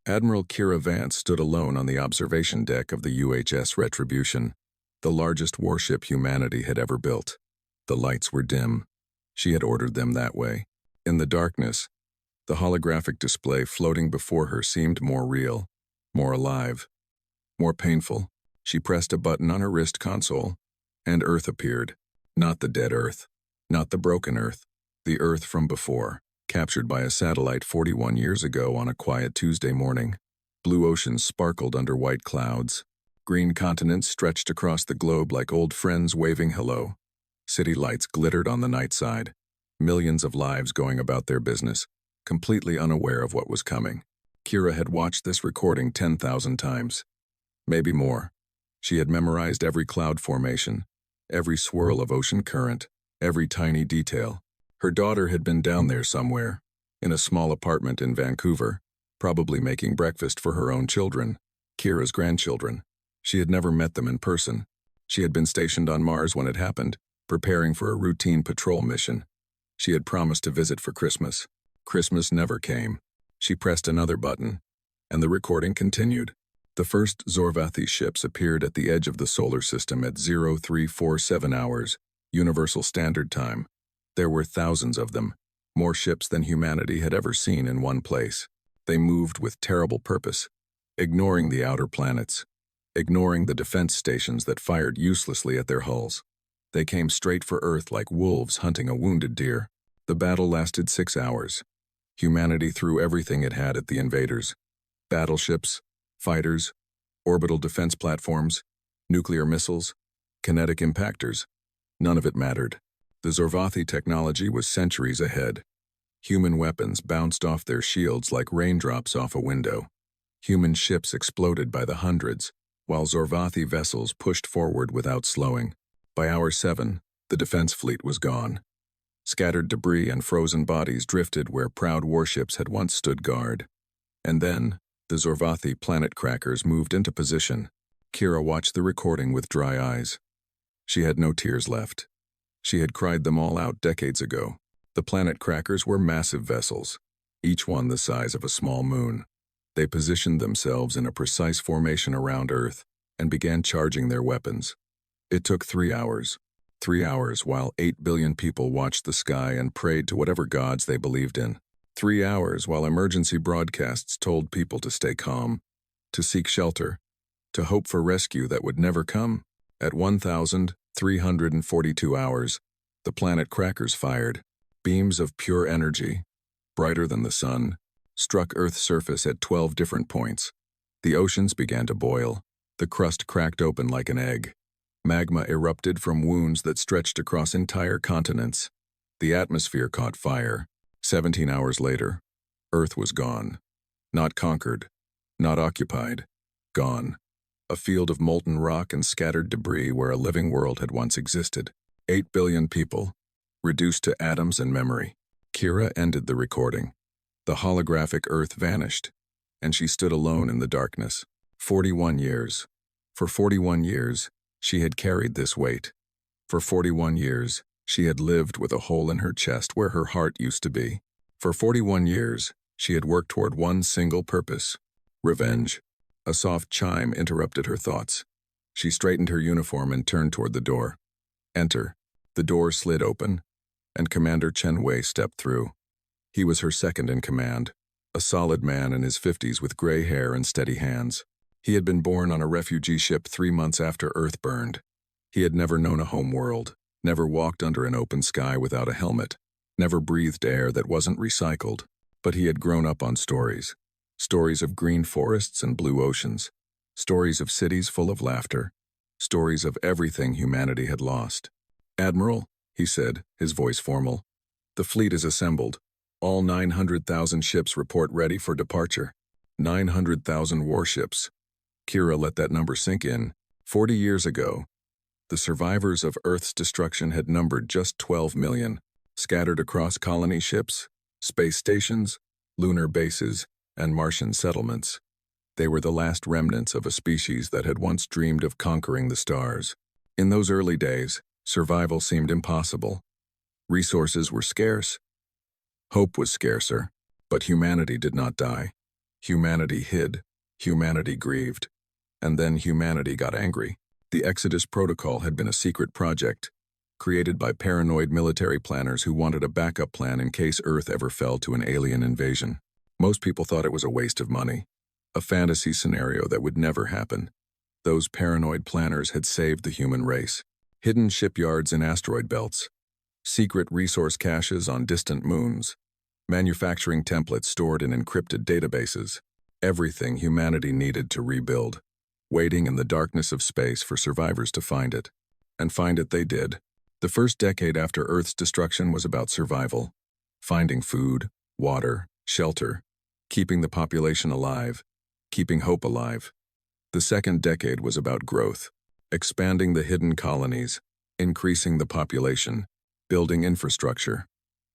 Admiral Kira Vance stood alone on the observation deck of the UHS Retribution, the largest warship humanity had ever built. The lights were dim. She had ordered them that way. In the darkness, the holographic display floating before her seemed more real, more alive, more painful. She pressed a button on her wrist console, and Earth appeared. Not the dead Earth, not the broken Earth, the Earth from before, captured by a satellite 41 years ago on a quiet Tuesday morning. Blue oceans sparkled under white clouds. Green continents stretched across the globe like old friends waving hello. City lights glittered on the night side. Millions of lives going about their business, completely unaware of what was coming. Kira had watched this recording 10,000 times. Maybe more. She had memorized every cloud formation, every swirl of ocean current, every tiny detail. Her daughter had been down there somewhere, in a small apartment in Vancouver, probably making breakfast for her own children, Kira's grandchildren. She had never met them in person. She had been stationed on Mars when it happened, preparing for a routine patrol mission. She had promised to visit for Christmas. Christmas never came. She pressed another button, and the recording continued. The first Zorvathi ships appeared at the edge of the solar system at 0347 hours, Universal Standard Time. There were thousands of them, more ships than humanity had ever seen in one place. They moved with terrible purpose, ignoring the outer planets, ignoring the defense stations that fired uselessly at their hulls. They came straight for Earth like wolves hunting a wounded deer. The battle lasted 6 hours. Humanity threw everything it had at the invaders. Battleships, fighters, orbital defense platforms, nuclear missiles, kinetic impactors. None of it mattered. The Zorvathi technology was centuries ahead. Human weapons bounced off their shields like raindrops off a window. Human ships exploded by the hundreds, while Zorvathi vessels pushed forward without slowing. By hour 7, the defense fleet was gone. Scattered debris and frozen bodies drifted where proud warships had once stood guard. And then, the Zorvathi planet crackers moved into position. Kira watched the recording with dry eyes. She had no tears left. She had cried them all out decades ago. The planet crackers were massive vessels, each one the size of a small moon. They positioned themselves in a precise formation around Earth and began charging their weapons. It took 3 hours. 3 hours while 8 billion people watched the sky and prayed to whatever gods they believed in. 3 hours while emergency broadcasts told people to stay calm, to seek shelter, to hope for rescue that would never come. At 1,342 hours, the planet crackers fired. Beams of pure energy, brighter than the sun, struck Earth's surface at 12 different points. The oceans began to boil. The crust cracked open like an egg. Magma erupted from wounds that stretched across entire continents. The atmosphere caught fire. 17 hours later, Earth was gone. Not conquered, not occupied, gone. A field of molten rock and scattered debris where a living world had once existed. 8 billion people, reduced to atoms and memory. Kira ended the recording. The holographic Earth vanished, and she stood alone in the darkness. 41 years. For 41 years, she had carried this weight. For 41 years, she had lived with a hole in her chest where her heart used to be. For 41 years, she had worked toward one single purpose: revenge. A soft chime interrupted her thoughts. She straightened her uniform and turned toward the door. Enter. The door slid open, and Commander Chen Wei stepped through. He was her second in command, a solid man in his 50s with gray hair and steady hands. He had been born on a refugee ship 3 months after Earth burned. He had never known a home world, never walked under an open sky without a helmet, never breathed air that wasn't recycled, but he had grown up on stories. Stories of green forests and blue oceans, stories of cities full of laughter, stories of everything humanity had lost. "Admiral," he said, his voice formal, "the fleet is assembled. All 900,000 ships report ready for departure. 900,000 warships." Kira let that number sink in. 40 years ago, the survivors of Earth's destruction had numbered just 12 million, scattered across colony ships, space stations, lunar bases, and Martian settlements. They were the last remnants of a species that had once dreamed of conquering the stars. In those early days, survival seemed impossible. Resources were scarce. Hope was scarcer, but humanity did not die. Humanity hid, humanity grieved, and then humanity got angry. The Exodus Protocol had been a secret project, created by paranoid military planners who wanted a backup plan in case Earth ever fell to an alien invasion. Most people thought it was a waste of money, a fantasy scenario that would never happen. Those paranoid planners had saved the human race. Hidden shipyards in asteroid belts, secret resource caches on distant moons, manufacturing templates stored in encrypted databases, everything humanity needed to rebuild, waiting in the darkness of space for survivors to find it. And find it they did. The first decade after Earth's destruction was about survival, finding food, water, shelter, keeping the population alive, keeping hope alive. The second decade was about growth, expanding the hidden colonies, increasing the population, building infrastructure.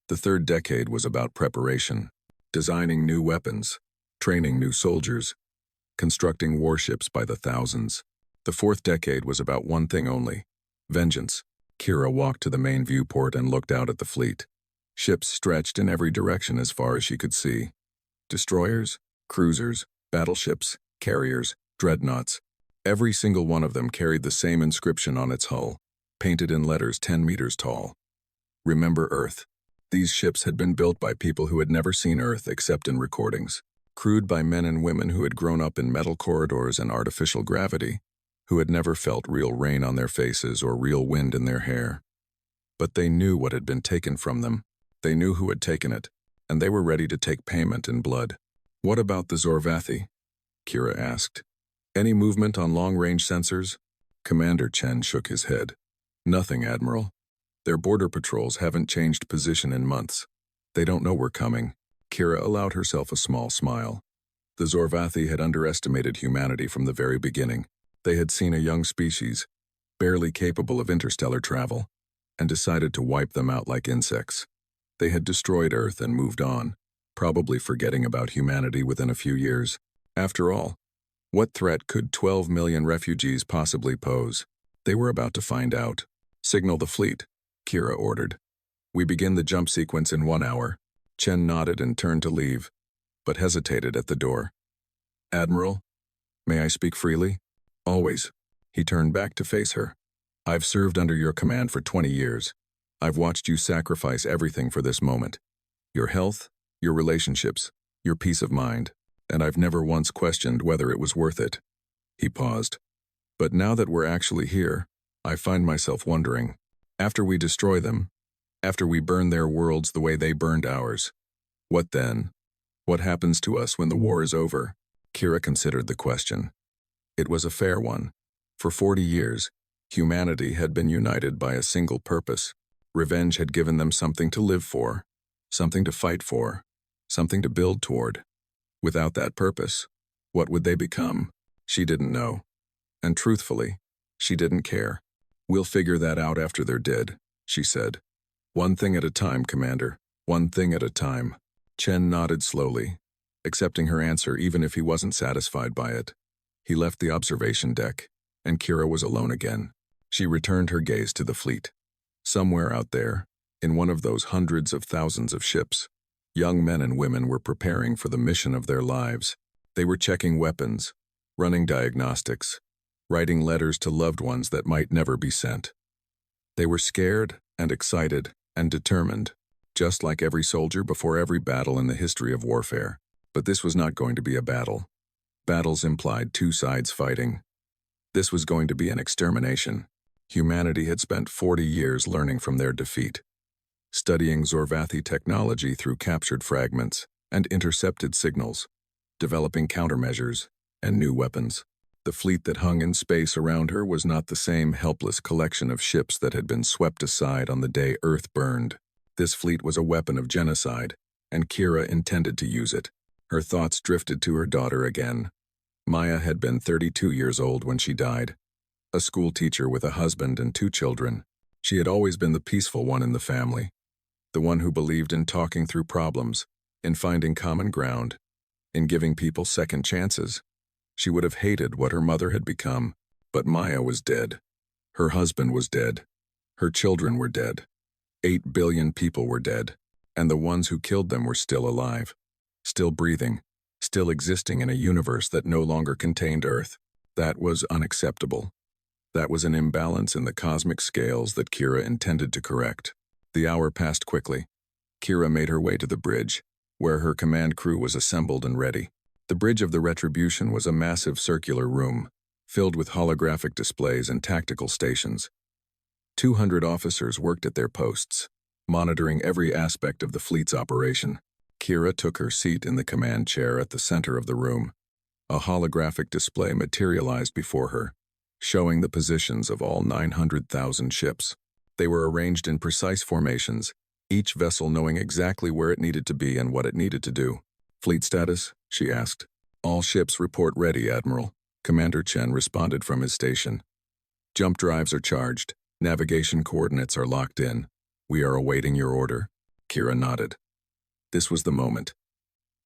The third decade was about preparation, designing new weapons, training new soldiers, constructing warships by the thousands. The fourth decade was about one thing only: vengeance. Kira walked to the main viewport and looked out at the fleet. Ships stretched in every direction as far as she could see. Destroyers, cruisers, battleships, carriers, dreadnoughts. Every single one of them carried the same inscription on its hull, painted in letters 10 meters tall. Remember Earth. These ships had been built by people who had never seen Earth except in recordings, crewed by men and women who had grown up in metal corridors and artificial gravity, who had never felt real rain on their faces or real wind in their hair. But they knew what had been taken from them. They knew who had taken it, and they were ready to take payment in blood. What about the Zorvathi? Kira asked. Any movement on long-range sensors? Commander Chen shook his head. Nothing, Admiral. Their border patrols haven't changed position in months. They don't know we're coming. Kira allowed herself a small smile. The Zorvathi had underestimated humanity from the very beginning. They had seen a young species, barely capable of interstellar travel, and decided to wipe them out like insects. They had destroyed Earth and moved on, probably forgetting about humanity within a few years. After all, what threat could 12 million refugees possibly pose? They were about to find out. Signal the fleet, Kira ordered. We begin the jump sequence in 1 hour. Chen nodded and turned to leave, but hesitated at the door. Admiral, may I speak freely? Always. He turned back to face her. I've served under your command for 20 years. I've watched you sacrifice everything for this moment. Your health, your relationships, your peace of mind, and I've never once questioned whether it was worth it. He paused. But now that we're actually here, I find myself wondering, after we destroy them, after we burn their worlds the way they burned ours, what then? What happens to us when the war is over? Kira considered the question. It was a fair one. For 40 years, humanity had been united by a single purpose. Revenge had given them something to live for, something to fight for, something to build toward. Without that purpose, what would they become? She didn't know. And truthfully, she didn't care. We'll figure that out after they're dead, she said. One thing at a time, Commander. One thing at a time. Chen nodded slowly, accepting her answer even if he wasn't satisfied by it. He left the observation deck, and Kira was alone again. She returned her gaze to the fleet. Somewhere out there, in one of those hundreds of thousands of ships, young men and women were preparing for the mission of their lives. They were checking weapons, running diagnostics, writing letters to loved ones that might never be sent. They were scared and excited and determined, just like every soldier before every battle in the history of warfare. But this was not going to be a battle. Battles implied two sides fighting. This was going to be an extermination. Humanity had spent 40 years learning from their defeat, studying Zorvathi technology through captured fragments and intercepted signals, developing countermeasures and new weapons. The fleet that hung in space around her was not the same helpless collection of ships that had been swept aside on the day Earth burned. This fleet was a weapon of genocide, and Kira intended to use it. Her thoughts drifted to her daughter again. Maya had been 32 years old when she died. A school teacher with a husband and 2 children. She had always been the peaceful one in the family, the one who believed in talking through problems, in finding common ground, in giving people second chances. She would have hated what her mother had become, but Maya was dead. Her husband was dead. Her children were dead. 8 billion people were dead, and the ones who killed them were still alive, still breathing, still existing in a universe that no longer contained Earth. That was unacceptable. That was an imbalance in the cosmic scales that Kira intended to correct. The hour passed quickly. Kira made her way to the bridge, where her command crew was assembled and ready. The bridge of the Retribution was a massive circular room, filled with holographic displays and tactical stations. 200 officers worked at their posts, monitoring every aspect of the fleet's operation. Kira took her seat in the command chair at the center of the room. A holographic display materialized before her, showing the positions of all 900,000 ships. They were arranged in precise formations, each vessel knowing exactly where it needed to be and what it needed to do. "Fleet status?" she asked. "All ships report ready, Admiral," Commander Chen responded from his station. "Jump drives are charged. Navigation coordinates are locked in. We are awaiting your order." Kira nodded. This was the moment.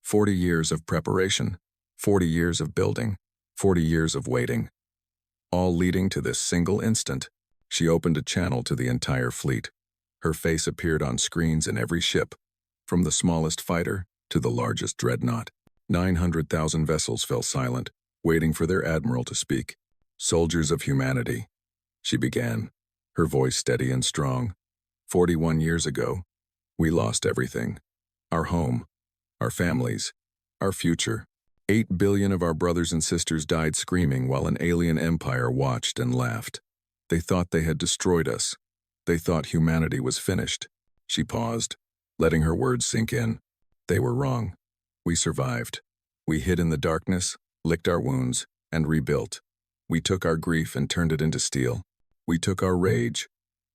40 years of preparation, 40 years of building, 40 years of waiting. All leading to this single instant. She opened a channel to the entire fleet. Her face appeared on screens in every ship, from the smallest fighter to the largest dreadnought. 900,000 vessels fell silent, waiting for their admiral to speak. "Soldiers of humanity," she began, her voice steady and strong. 41 years ago, we lost everything. Our home, our families, our future. 8 billion of our brothers and sisters died screaming while an alien empire watched and laughed. They thought they had destroyed us. They thought humanity was finished. She paused, letting her words sink in. They were wrong. We survived. We hid in the darkness, licked our wounds, and rebuilt. We took our grief and turned it into steel. We took our rage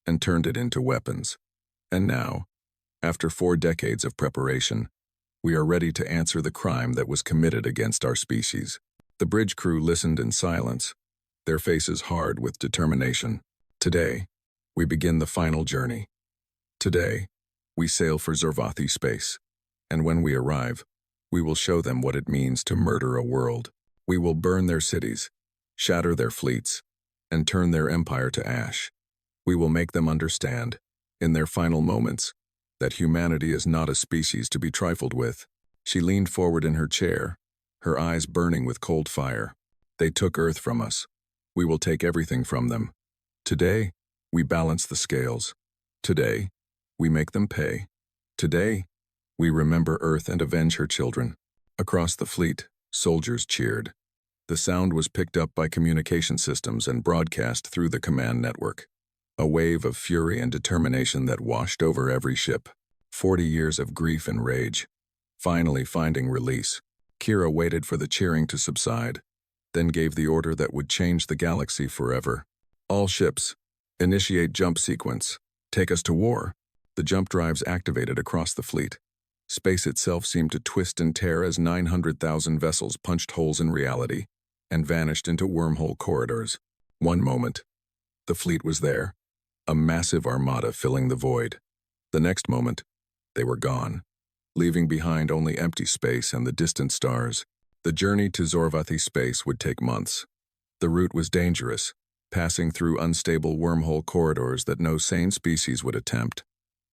and turned it into weapons. And now, after 4 decades of preparation, we are ready to answer the crime that was committed against our species. The bridge crew listened in silence, their faces hard with determination. Today, we begin the final journey. Today, we sail for Zorvathi space. And when we arrive, we will show them what it means to murder a world. We will burn their cities, shatter their fleets, and turn their empire to ash. We will make them understand, in their final moments, that humanity is not a species to be trifled with. She leaned forward in her chair, her eyes burning with cold fire. They took Earth from us. We will take everything from them. Today, we balance the scales. Today, we make them pay. Today, we remember Earth and avenge her children. Across the fleet, soldiers cheered. The sound was picked up by communication systems and broadcast through the command network. A wave of fury and determination that washed over every ship. 40 years of grief and rage. Finally finding release, Kira waited for the cheering to subside, then gave the order that would change the galaxy forever. "All ships, initiate jump sequence. Take us to war." The jump drives activated across the fleet. Space itself seemed to twist and tear as 900,000 vessels punched holes in reality and vanished into wormhole corridors. One moment, the fleet was there, a massive armada filling the void. The next moment, they were gone, leaving behind only empty space and the distant stars. The journey to Zorvathi space would take months. The route was dangerous, passing through unstable wormhole corridors that no sane species would attempt.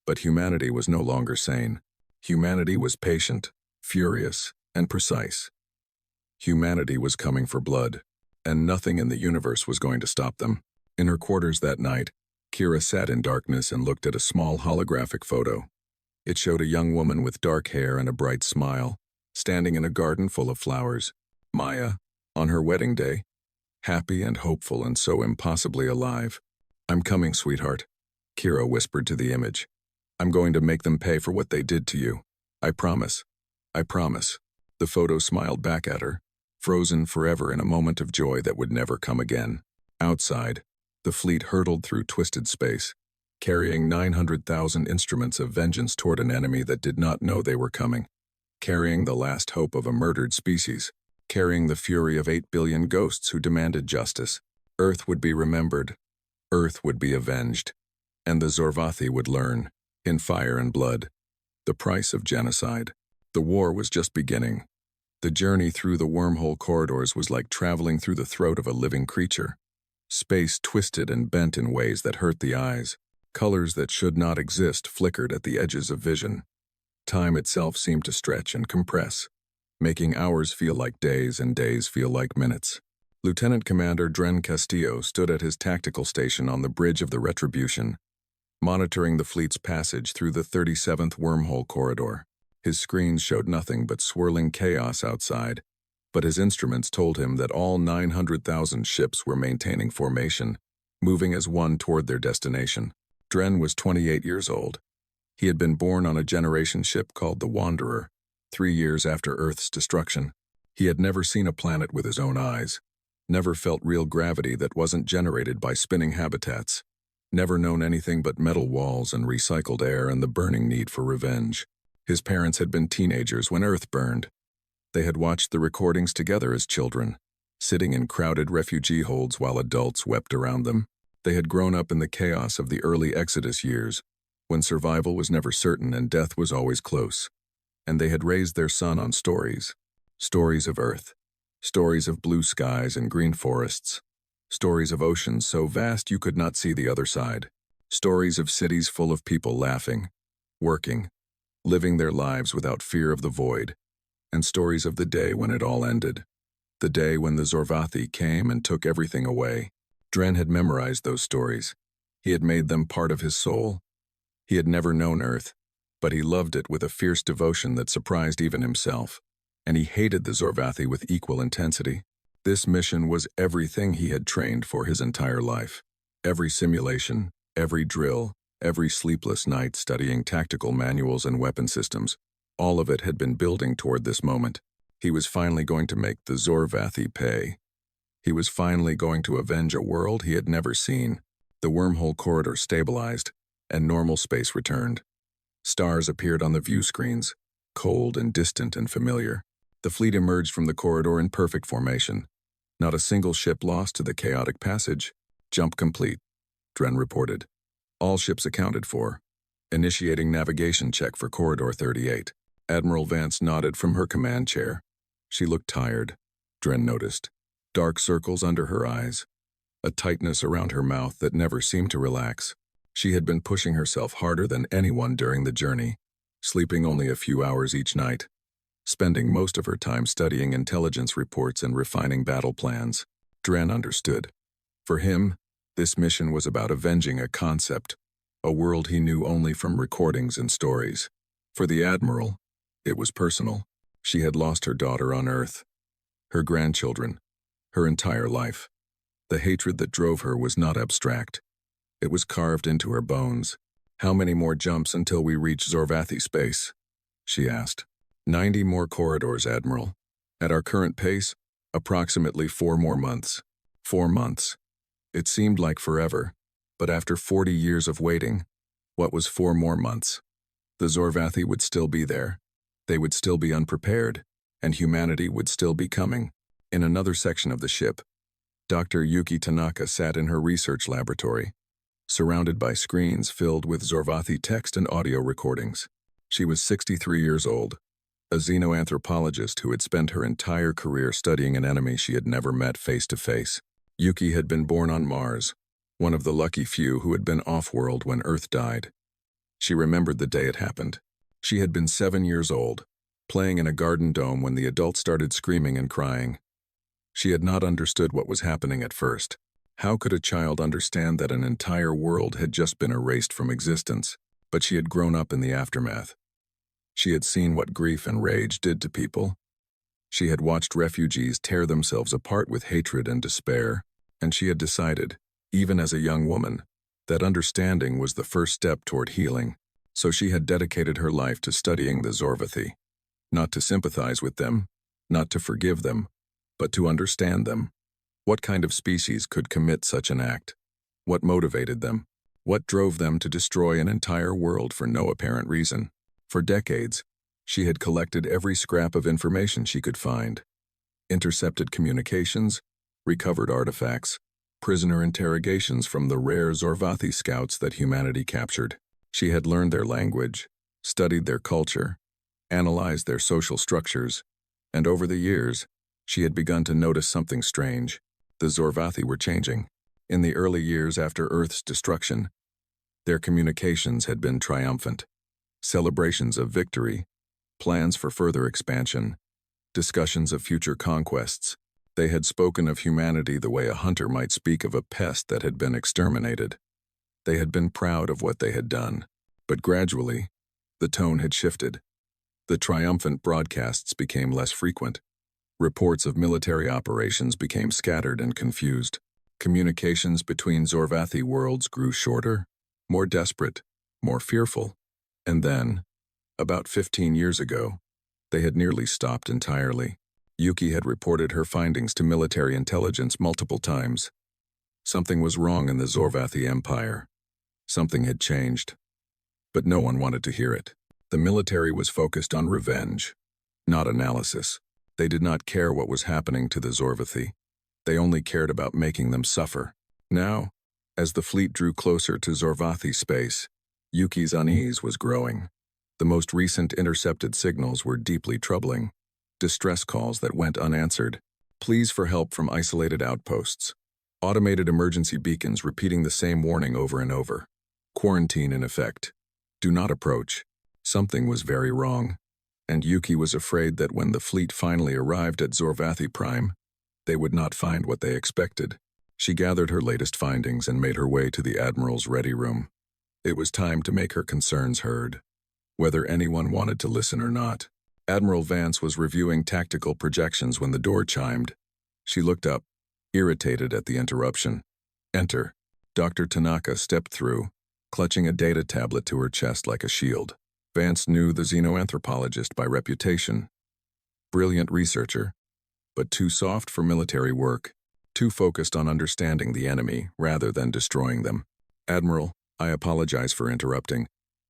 But humanity was no longer sane. Humanity was patient, furious, and precise. Humanity was coming for blood, and nothing in the universe was going to stop them. In her quarters that night, Kira sat in darkness and looked at a small holographic photo. It showed a young woman with dark hair and a bright smile, standing in a garden full of flowers. Maya, on her wedding day, happy and hopeful and so impossibly alive. "I'm coming, sweetheart," Kira whispered to the image. "I'm going to make them pay for what they did to you. I promise. I promise." The photo smiled back at her, frozen forever in a moment of joy that would never come again. Outside, the fleet hurtled through twisted space, carrying 900,000 instruments of vengeance toward an enemy that did not know they were coming, carrying the last hope of a murdered species, carrying the fury of 8 billion ghosts who demanded justice. Earth would be remembered, Earth would be avenged, and the Zorvathi would learn, in fire and blood, the price of genocide. The war was just beginning. The journey through the wormhole corridors was like traveling through the throat of a living creature. Space twisted and bent in ways that hurt the eyes. Colors that should not exist flickered at the edges of vision. Time itself seemed to stretch and compress. making hours feel like days and days feel like minutes. Lieutenant Commander Dren Castillo stood at his tactical station on the bridge of the Retribution, monitoring the fleet's passage through the 37th wormhole corridor. His screens showed nothing but swirling chaos outside, but his instruments told him that all 900,000 ships were maintaining formation, moving as one toward their destination. Dren was 28 years old. He had been born on a generation ship called the Wanderer, 3 years after Earth's destruction. He had never seen a planet with his own eyes, never felt real gravity that wasn't generated by spinning habitats, never known anything but metal walls and recycled air and the burning need for revenge. His parents had been teenagers when Earth burned. They had watched the recordings together as children, sitting in crowded refugee holds while adults wept around them. They had grown up in the chaos of the early Exodus years, when survival was never certain and death was always close. And they had raised their son on stories. Stories of Earth. Stories of blue skies and green forests. Stories of oceans so vast you could not see the other side. Stories of cities full of people laughing, working, living their lives without fear of the void. And stories of the day when it all ended. The day when the Zorvathi came and took everything away. Dren had memorized those stories. He had made them part of his soul. He had never known Earth, but he loved it with a fierce devotion that surprised even himself. And he hated the Zorvathi with equal intensity. This mission was everything he had trained for his entire life. Every simulation, every drill, every sleepless night studying tactical manuals and weapon systems, all of it had been building toward this moment. He was finally going to make the Zorvathi pay. He was finally going to avenge a world he had never seen. The wormhole corridor stabilized, and normal space returned. Stars appeared on the view screens, cold and distant and familiar. The fleet emerged from the corridor in perfect formation. Not a single ship lost to the chaotic passage. Jump complete, Dren reported. All ships accounted for. Initiating navigation check for Corridor 38. Admiral Vance nodded from her command chair. She looked tired, Dren noticed. Dark circles under her eyes. A tightness around her mouth that never seemed to relax. She had been pushing herself harder than anyone during the journey, sleeping only a few hours each night, spending most of her time studying intelligence reports and refining battle plans. Dren understood. For him, this mission was about avenging a concept, a world he knew only from recordings and stories. For the Admiral, it was personal. She had lost her daughter on Earth, her grandchildren, her entire life. The hatred that drove her was not abstract. It was carved into her bones. How many more jumps until we reach Zorvathi space? She asked. 90 more corridors, Admiral. At our current pace, approximately 4 more months. 4 months. It seemed like forever, but after 40 years of waiting, what was 4 more months? The Zorvathi would still be there. They would still be unprepared, and humanity would still be coming. In another section of the ship, Dr. Yuki Tanaka sat in her research laboratory, surrounded by screens filled with Zorvathi text and audio recordings. She was 63 years old, a xenoanthropologist who had spent her entire career studying an enemy she had never met face to face. Yuki had been born on Mars, one of the lucky few who had been off-world when Earth died. She remembered the day it happened. She had been 7 years old, playing in a garden dome when the adults started screaming and crying. She had not understood what was happening at first. How could a child understand that an entire world had just been erased from existence? But she had grown up in the aftermath. She had seen what grief and rage did to people. She had watched refugees tear themselves apart with hatred and despair, and she had decided, even as a young woman, that understanding was the first step toward healing. So she had dedicated her life to studying the Zorvathi, not to sympathize with them, not to forgive them, but to understand them. What kind of species could commit such an act? What motivated them? What drove them to destroy an entire world for no apparent reason? For decades, she had collected every scrap of information she could find. Intercepted communications, recovered artifacts, prisoner interrogations from the rare Zorvathi scouts that humanity captured. She had learned their language, studied their culture, analyzed their social structures, and over the years, she had begun to notice something strange. The Zorvathi were changing. In the early years after Earth's destruction, their communications had been triumphant. Celebrations of victory, plans for further expansion, discussions of future conquests. They had spoken of humanity the way a hunter might speak of a pest that had been exterminated. They had been proud of what they had done. But gradually, the tone had shifted. The triumphant broadcasts became less frequent. Reports of military operations became scattered and confused. Communications between Zorvathi worlds grew shorter, more desperate, more fearful. And then, about 15 years ago, they had nearly stopped entirely. Yuki had reported her findings to military intelligence multiple times. Something was wrong in the Zorvathi Empire. Something had changed. But no one wanted to hear it. The military was focused on revenge, not analysis. They did not care what was happening to the Zorvathi. They only cared about making them suffer. Now, as the fleet drew closer to Zorvathi space, Yuki's unease was growing. The most recent intercepted signals were deeply troubling. Distress calls that went unanswered. Pleas for help from isolated outposts. Automated emergency beacons repeating the same warning over and over. Quarantine in effect. Do not approach. Something was very wrong. And Yuki was afraid that when the fleet finally arrived at Zorvathi Prime, they would not find what they expected. She gathered her latest findings and made her way to the Admiral's ready room. It was time to make her concerns heard, whether anyone wanted to listen or not. Admiral Vance was reviewing tactical projections when the door chimed. She looked up, irritated at the interruption. Enter. Dr. Tanaka stepped through, clutching a data tablet to her chest like a shield. Vance knew the xenoanthropologist by reputation. Brilliant researcher, but too soft for military work, too focused on understanding the enemy rather than destroying them. Admiral, I apologize for interrupting,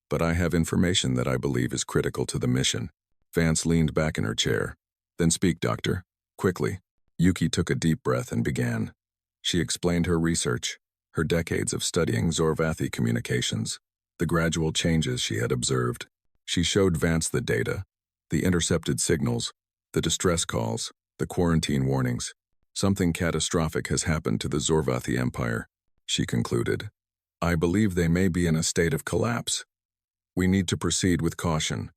but I have information that I believe is critical to the mission. Vance leaned back in her chair. Then speak, Doctor. Quickly. Yuki took a deep breath and began. She explained her research, her decades of studying Zorvathi communications, the gradual changes she had observed. She showed Vance the data, the intercepted signals, the distress calls, the quarantine warnings. Something catastrophic has happened to the Zorvathi Empire, she concluded. I believe they may be in a state of collapse. We need to proceed with caution.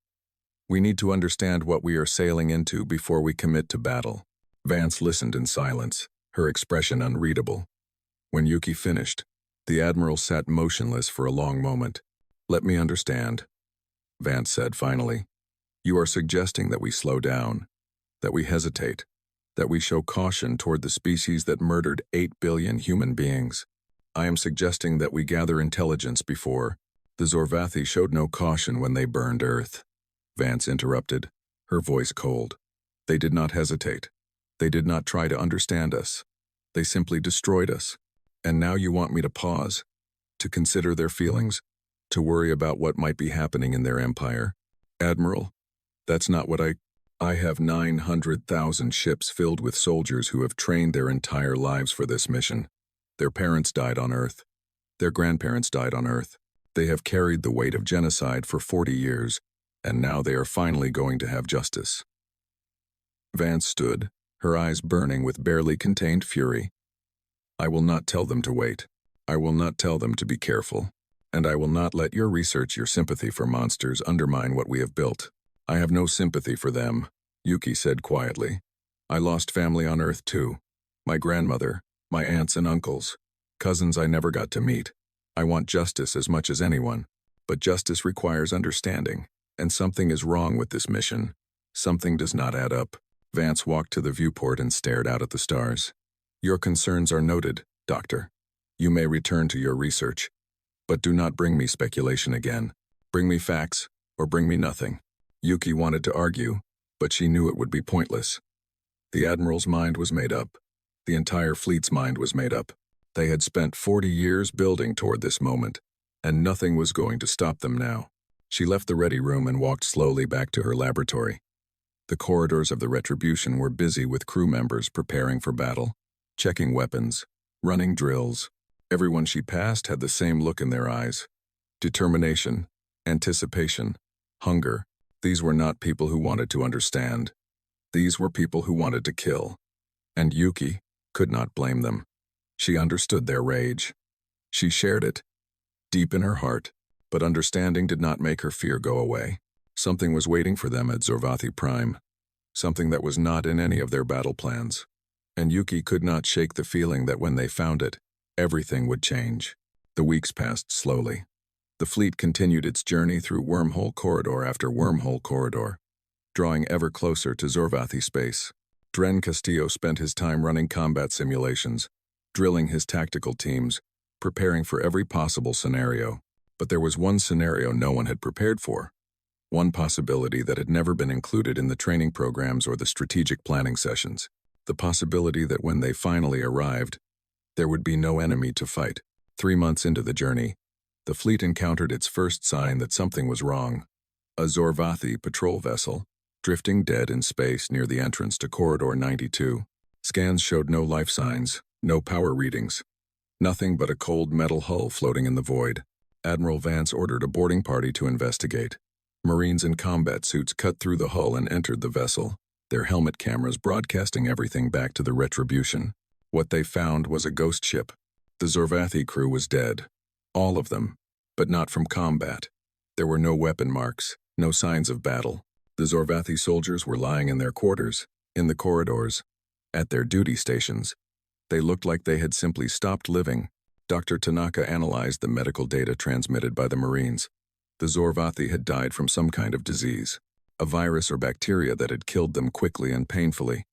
We need to understand what we are sailing into before we commit to battle. Vance listened in silence, her expression unreadable. When Yuki finished, the Admiral sat motionless for a long moment. Let me understand, Vance said finally. You are suggesting that we slow down, that we hesitate, that we show caution toward the species that murdered 8 billion human beings. I am suggesting that we gather intelligence before. The Zorvathi showed no caution when they burned Earth. Vance interrupted, her voice cold. They did not hesitate. They did not try to understand us. They simply destroyed us. And now you want me to pause, to consider their feelings, to worry about what might be happening in their empire. Admiral, that's not what I have 900,000 ships filled with soldiers who have trained their entire lives for this mission. Their parents died on Earth. Their grandparents died on Earth. They have carried the weight of genocide for 40 years, and now they are finally going to have justice. Vance stood, her eyes burning with barely contained fury. I will not tell them to wait. I will not tell them to be careful. And I will not let your research, your sympathy for monsters undermine what we have built. I have no sympathy for them, Yuki said quietly. I lost family on Earth too. My grandmother, my aunts and uncles, cousins I never got to meet. I want justice as much as anyone, but justice requires understanding, and something is wrong with this mission. Something does not add up. Vance walked to the viewport and stared out at the stars. Your concerns are noted, Doctor. You may return to your research, but do not bring me speculation again. Bring me facts, or bring me nothing. Yuki wanted to argue, but she knew it would be pointless. The Admiral's mind was made up. The entire fleet's mind was made up. They had spent 40 years building toward this moment, and nothing was going to stop them now. She left the ready room and walked slowly back to her laboratory. The corridors of the Retribution were busy with crew members preparing for battle, checking weapons, running drills. Everyone she passed had the same look in their eyes. Determination, anticipation, hunger. These were not people who wanted to understand. These were people who wanted to kill. And Yuki could not blame them. She understood their rage. She shared it, deep in her heart, but understanding did not make her fear go away. Something was waiting for them at Zorvathi Prime. something that was not in any of their battle plans. And Yuki could not shake the feeling that when they found it, everything would change. The weeks passed slowly. The fleet continued its journey through wormhole corridor after wormhole corridor, drawing ever closer to Zorvathi space. Dren Castillo spent his time running combat simulations, drilling his tactical teams, preparing for every possible scenario. But there was one scenario no one had prepared for. One possibility that had never been included in the training programs or the strategic planning sessions. The possibility that when they finally arrived, there would be no enemy to fight. 3 months into the journey, the fleet encountered its first sign that something was wrong. A Zorvathi patrol vessel, drifting dead in space near the entrance to Corridor 92. Scans showed no life signs, no power readings. Nothing but a cold metal hull floating in the void. Admiral Vance ordered a boarding party to investigate. Marines in combat suits cut through the hull and entered the vessel, their helmet cameras broadcasting everything back to the Retribution. What they found was a ghost ship. The Zorvathi crew was dead. All of them, but not from combat. There were no weapon marks, no signs of battle. The Zorvathi soldiers were lying in their quarters, in the corridors, at their duty stations. They looked like they had simply stopped living. Dr. Tanaka analyzed the medical data transmitted by the Marines. The Zorvathi had died from some kind of disease, a virus or bacteria that had killed them quickly and painfully.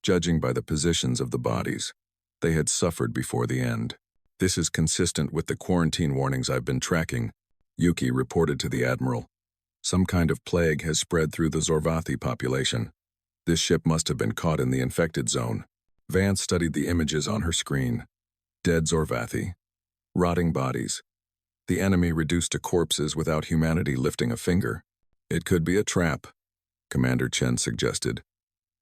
Judging by the positions of the bodies, they had suffered before the end. This is consistent with the quarantine warnings I've been tracking, Yuki reported to the Admiral. Some kind of plague has spread through the Zorvathi population. This ship must have been caught in the infected zone. Vance studied the images on her screen. Dead Zorvathi. Rotting bodies. The enemy reduced to corpses without humanity lifting a finger. It could be a trap, Commander Chen suggested.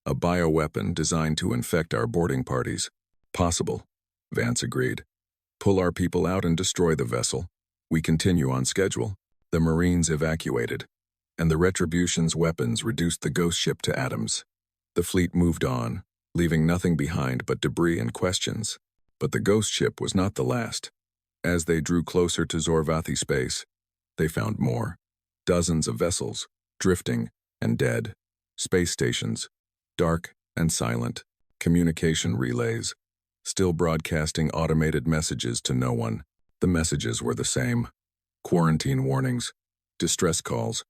A bioweapon designed to infect our boarding parties. Possible, Vance agreed. Pull our people out and destroy the vessel. We continue on schedule. The Marines evacuated, and the Retribution's weapons reduced the ghost ship to atoms. The fleet moved on, leaving nothing behind but debris and questions. But the ghost ship was not the last. As they drew closer to Zorvathi space, they found more. Dozens of vessels, drifting and dead. Space stations, dark and silent. Communication relays, still broadcasting automated messages to no one. The messages were the same. Quarantine warnings, distress calls,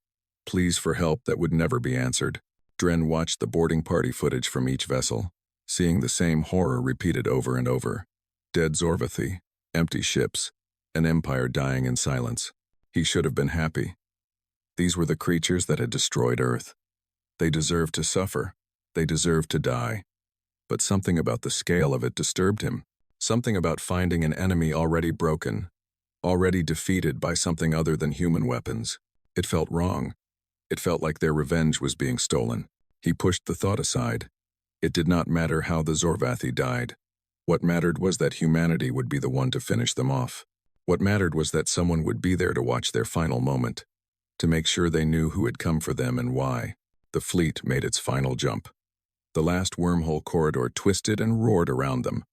pleas for help that would never be answered. Dren watched the boarding party footage from each vessel, seeing the same horror repeated over and over. Dead Zorvathi, empty ships, an empire dying in silence. He should have been happy. These were the creatures that had destroyed Earth. They deserved to suffer. They deserved to die. But something about the scale of it disturbed him. Something about finding an enemy already broken, already defeated by something other than human weapons. It felt wrong. It felt like their revenge was being stolen. He pushed the thought aside. It did not matter how the Zorvathi died. What mattered was that humanity would be the one to finish them off. What mattered was that someone would be there to watch their final moment, to make sure they knew who had come for them and why. The fleet made its final jump. The last wormhole corridor twisted and roared around them,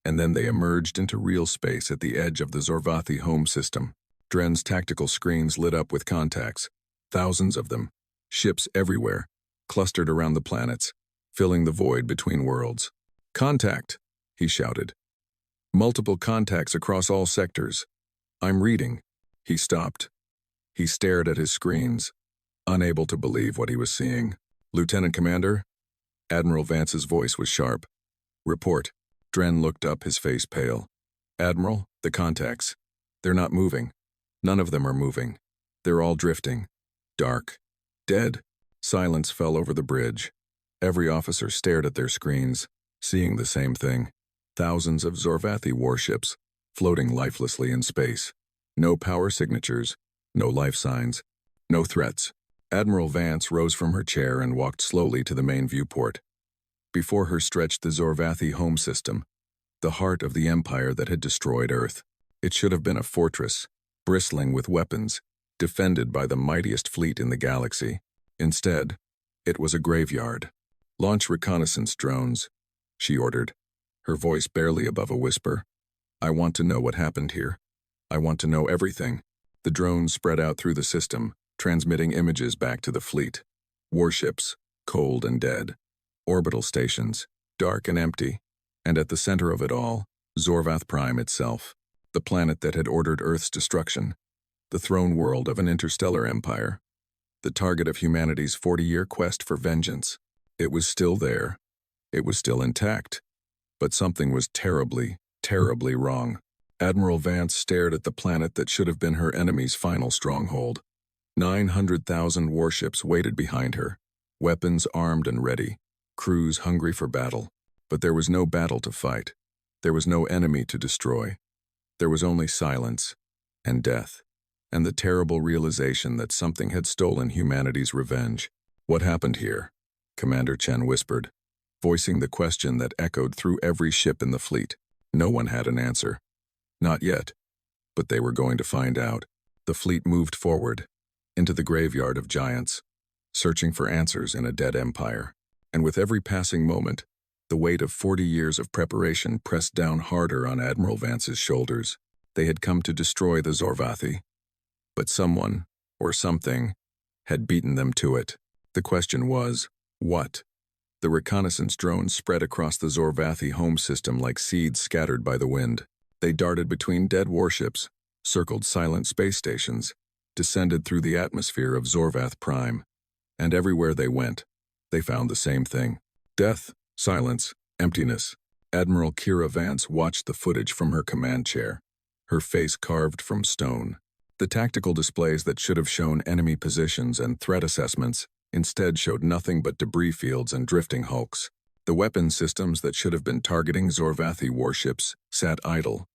and then they emerged into real space at the edge of the Zorvathi home system. Dren's tactical screens lit up with contacts, thousands of them, ships everywhere, clustered around the planets, filling the void between worlds. "Contact!" he shouted. "Multiple contacts across all sectors. I'm reading." He stopped. He stared at his screens, unable to believe what he was seeing. "Lieutenant Commander?" Admiral Vance's voice was sharp. "Report." Dren looked up, his face pale. "Admiral, the contacts. They're not moving. None of them are moving. They're all drifting. Dark. Dead." Silence fell over the bridge. Every officer stared at their screens, seeing the same thing. Thousands of Zorvathi warships, floating lifelessly in space. No power signatures, no life signs, no threats. Admiral Vance rose from her chair and walked slowly to the main viewport. Before her stretched the Zorvathi home system, the heart of the empire that had destroyed Earth. It should have been a fortress, bristling with weapons, defended by the mightiest fleet in the galaxy. Instead, it was a graveyard. "Launch reconnaissance drones," she ordered, her voice barely above a whisper. "I want to know what happened here. I want to know everything." The drones spread out through the system, transmitting images back to the fleet. Warships, cold and dead. orbital stations, dark and empty, and at the center of it all, Zorvath Prime itself, the planet that had ordered Earth's destruction, the throne world of an interstellar empire, the target of humanity's 40-year quest for vengeance. It was still there. It was still intact. But something was terribly, terribly wrong. Admiral Vance stared at the planet that should have been her enemy's final stronghold. 900,000 warships waited behind her, weapons armed and ready, crews hungry for battle. But there was no battle to fight. There was no enemy to destroy. There was only silence and death, and the terrible realization that something had stolen humanity's revenge. What happened here? Commander Chen whispered, voicing the question that echoed through every ship in the fleet. No one had an answer. Not yet. But they were going to find out. The fleet moved forward, into the graveyard of giants, searching for answers in a dead empire. And with every passing moment, the weight of 40 years of preparation pressed down harder on Admiral Vance's shoulders. They had come to destroy the Zorvathi. But someone, or something, had beaten them to it. The question was, what? The reconnaissance drones spread across the Zorvathi home system like seeds scattered by the wind. They darted between dead warships, circled silent space stations, descended through the atmosphere of Zorvath Prime. And everywhere they went, they found the same thing. Death, silence, emptiness. Admiral Kira Vance watched the footage from her command chair, her face carved from stone. The tactical displays that should have shown enemy positions and threat assessments instead showed nothing but debris fields and drifting hulks. The weapon systems that should have been targeting Zorvathi warships sat idle,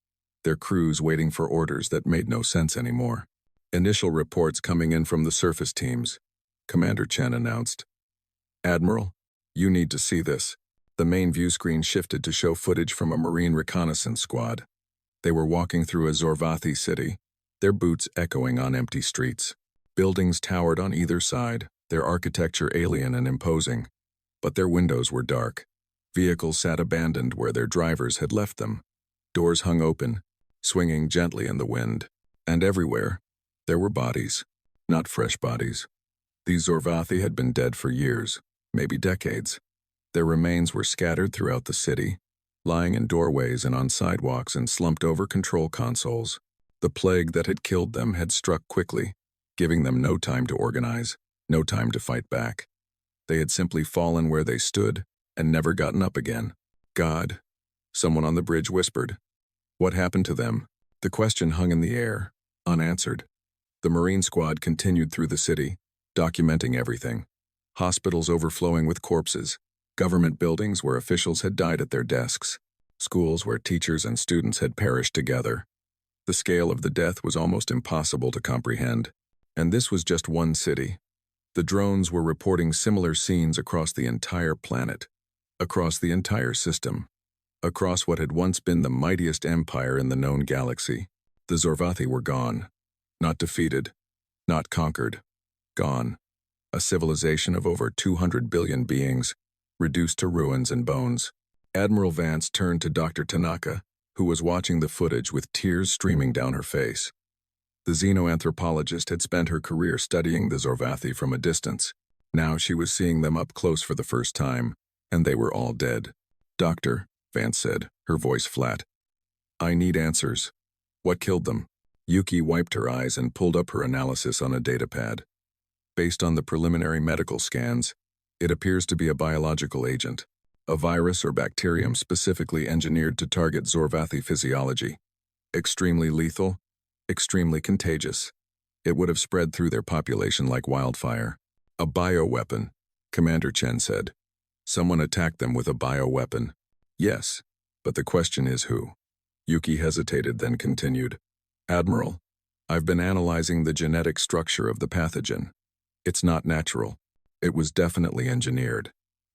their crews waiting for orders that made no sense anymore. Initial reports coming in from the surface teams, Commander Chen announced. Admiral, you need to see this. The main view screen shifted to show footage from a Marine reconnaissance squad. They were walking through a Zorvathi city, their boots echoing on empty streets. Buildings towered on either side, their architecture alien and imposing. But their windows were dark. Vehicles sat abandoned where their drivers had left them. Doors hung open, swinging gently in the wind. And everywhere, there were bodies, not fresh bodies. These Zorvathi had been dead for years, maybe decades. Their remains were scattered throughout the city, lying in doorways and on sidewalks and slumped over control consoles. The plague that had killed them had struck quickly, giving them no time to organize, no time to fight back. They had simply fallen where they stood and never gotten up again. God, someone on the bridge whispered. What happened to them? The question hung in the air, unanswered. The Marine squad continued through the city, documenting everything. Hospitals overflowing with corpses, government buildings where officials had died at their desks, schools where teachers and students had perished together. The scale of the death was almost impossible to comprehend. And this was just one city. The drones were reporting similar scenes across the entire planet, across the entire system, across what had once been the mightiest empire in the known galaxy. The Zorvathi were gone. Not defeated, not conquered. Gone. A civilization of over 200 billion beings, reduced to ruins and bones. Admiral Vance turned to Dr. Tanaka, who was watching the footage with tears streaming down her face. The xenoanthropologist had spent her career studying the Zorvathi from a distance. Now she was seeing them up close for the first time, and they were all dead. Doctor, Vance said, her voice flat. I need answers. What killed them? Yuki wiped her eyes and pulled up her analysis on a datapad. Based on the preliminary medical scans, it appears to be a biological agent, a virus or bacterium specifically engineered to target Zorvathi physiology. Extremely lethal, extremely contagious. It would have spread through their population like wildfire. A bioweapon, Commander Chen said. Someone attacked them with a bioweapon. Yes, but the question is who? Yuki hesitated, then continued. Admiral, I've been analyzing the genetic structure of the pathogen. It's not natural. It was definitely engineered.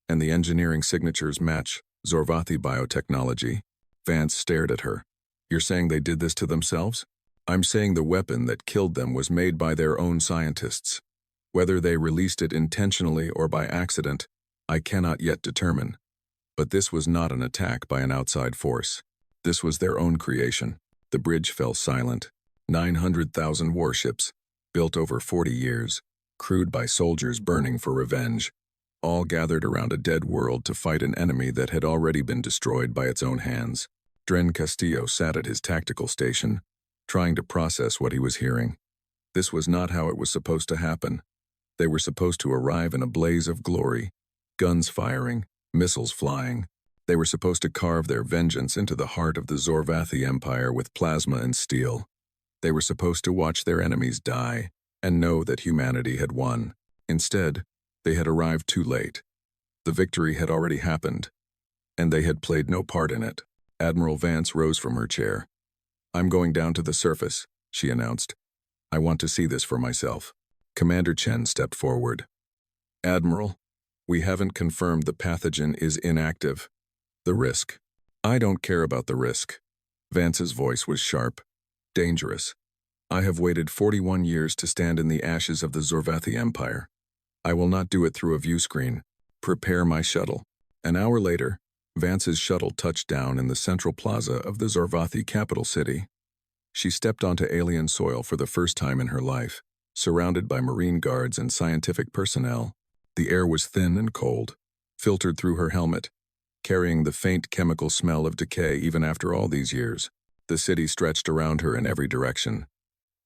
And the engineering signatures match Zorvathi biotechnology. Vance stared at her. You're saying they did this to themselves? I'm saying the weapon that killed them was made by their own scientists. Whether they released it intentionally or by accident, I cannot yet determine. But this was not an attack by an outside force. This was their own creation. The bridge fell silent. 900,000 warships, built over 40 years, crewed by soldiers burning for revenge. all gathered around a dead world to fight an enemy that had already been destroyed by its own hands. Dren Castillo sat at his tactical station, trying to process what he was hearing. This was not how it was supposed to happen. They were supposed to arrive in a blaze of glory, guns firing, missiles flying. They were supposed to carve their vengeance into the heart of the Zorvathi Empire with plasma and steel. They were supposed to watch their enemies die and know that humanity had won. Instead, they had arrived too late. The victory had already happened, and they had played no part in it. Admiral Vance rose from her chair. "I'm going down to the surface," she announced. "I want to see this for myself." Commander Chen stepped forward. "Admiral, we haven't confirmed the pathogen is inactive. The risk." "I don't care about the risk." Vance's voice was sharp. "Dangerous. I have waited 41 years to stand in the ashes of the Zorvathi Empire. I will not do it through a view screen. Prepare my shuttle." An hour later, Vance's shuttle touched down in the central plaza of the Zorvathi capital city. She stepped onto alien soil for the first time in her life, surrounded by Marine guards and scientific personnel. The air was thin and cold, filtered through her helmet, carrying the faint chemical smell of decay even after all these years. The city stretched around her in every direction.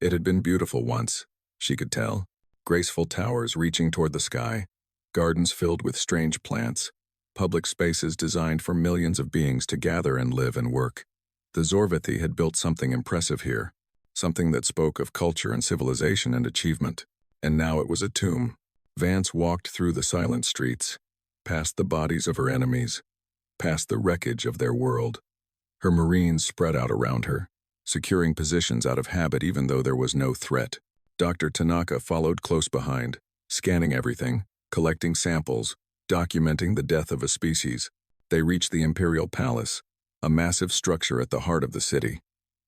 It had been beautiful once, she could tell. Graceful towers reaching toward the sky, gardens filled with strange plants, public spaces designed for millions of beings to gather and live and work. The Zorvathi had built something impressive here, something that spoke of culture and civilization and achievement. And now it was a tomb. Vance walked through the silent streets, past the bodies of her enemies, past the wreckage of their world. Her Marines spread out around her, securing positions out of habit even though there was no threat. Dr. Tanaka followed close behind, scanning everything, collecting samples, documenting the death of a species. They reached the Imperial Palace, a massive structure at the heart of the city.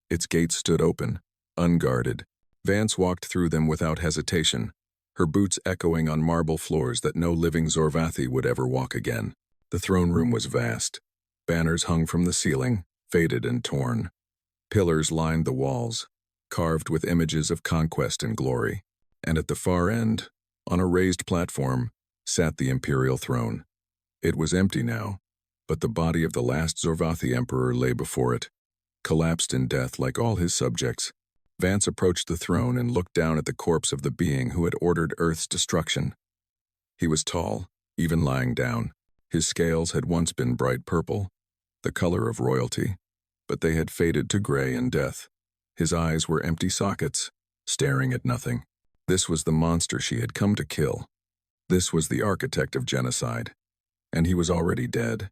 Its gates stood open, unguarded. Vance walked through them without hesitation, her boots echoing on marble floors that no living Zorvathi would ever walk again. The throne room was vast. Banners hung from the ceiling, faded and torn. Pillars lined the walls, carved with images of conquest and glory. And at the far end, on a raised platform, sat the imperial throne. It was empty now, but the body of the last Zorvathi emperor lay before it, collapsed in death like all his subjects. Vance approached the throne and looked down at the corpse of the being who had ordered Earth's destruction. He was tall, even lying down. His scales had once been bright purple, the color of royalty, but they had faded to gray in death. His eyes were empty sockets, staring at nothing. This was the monster she had come to kill. This was the architect of genocide. And he was already dead,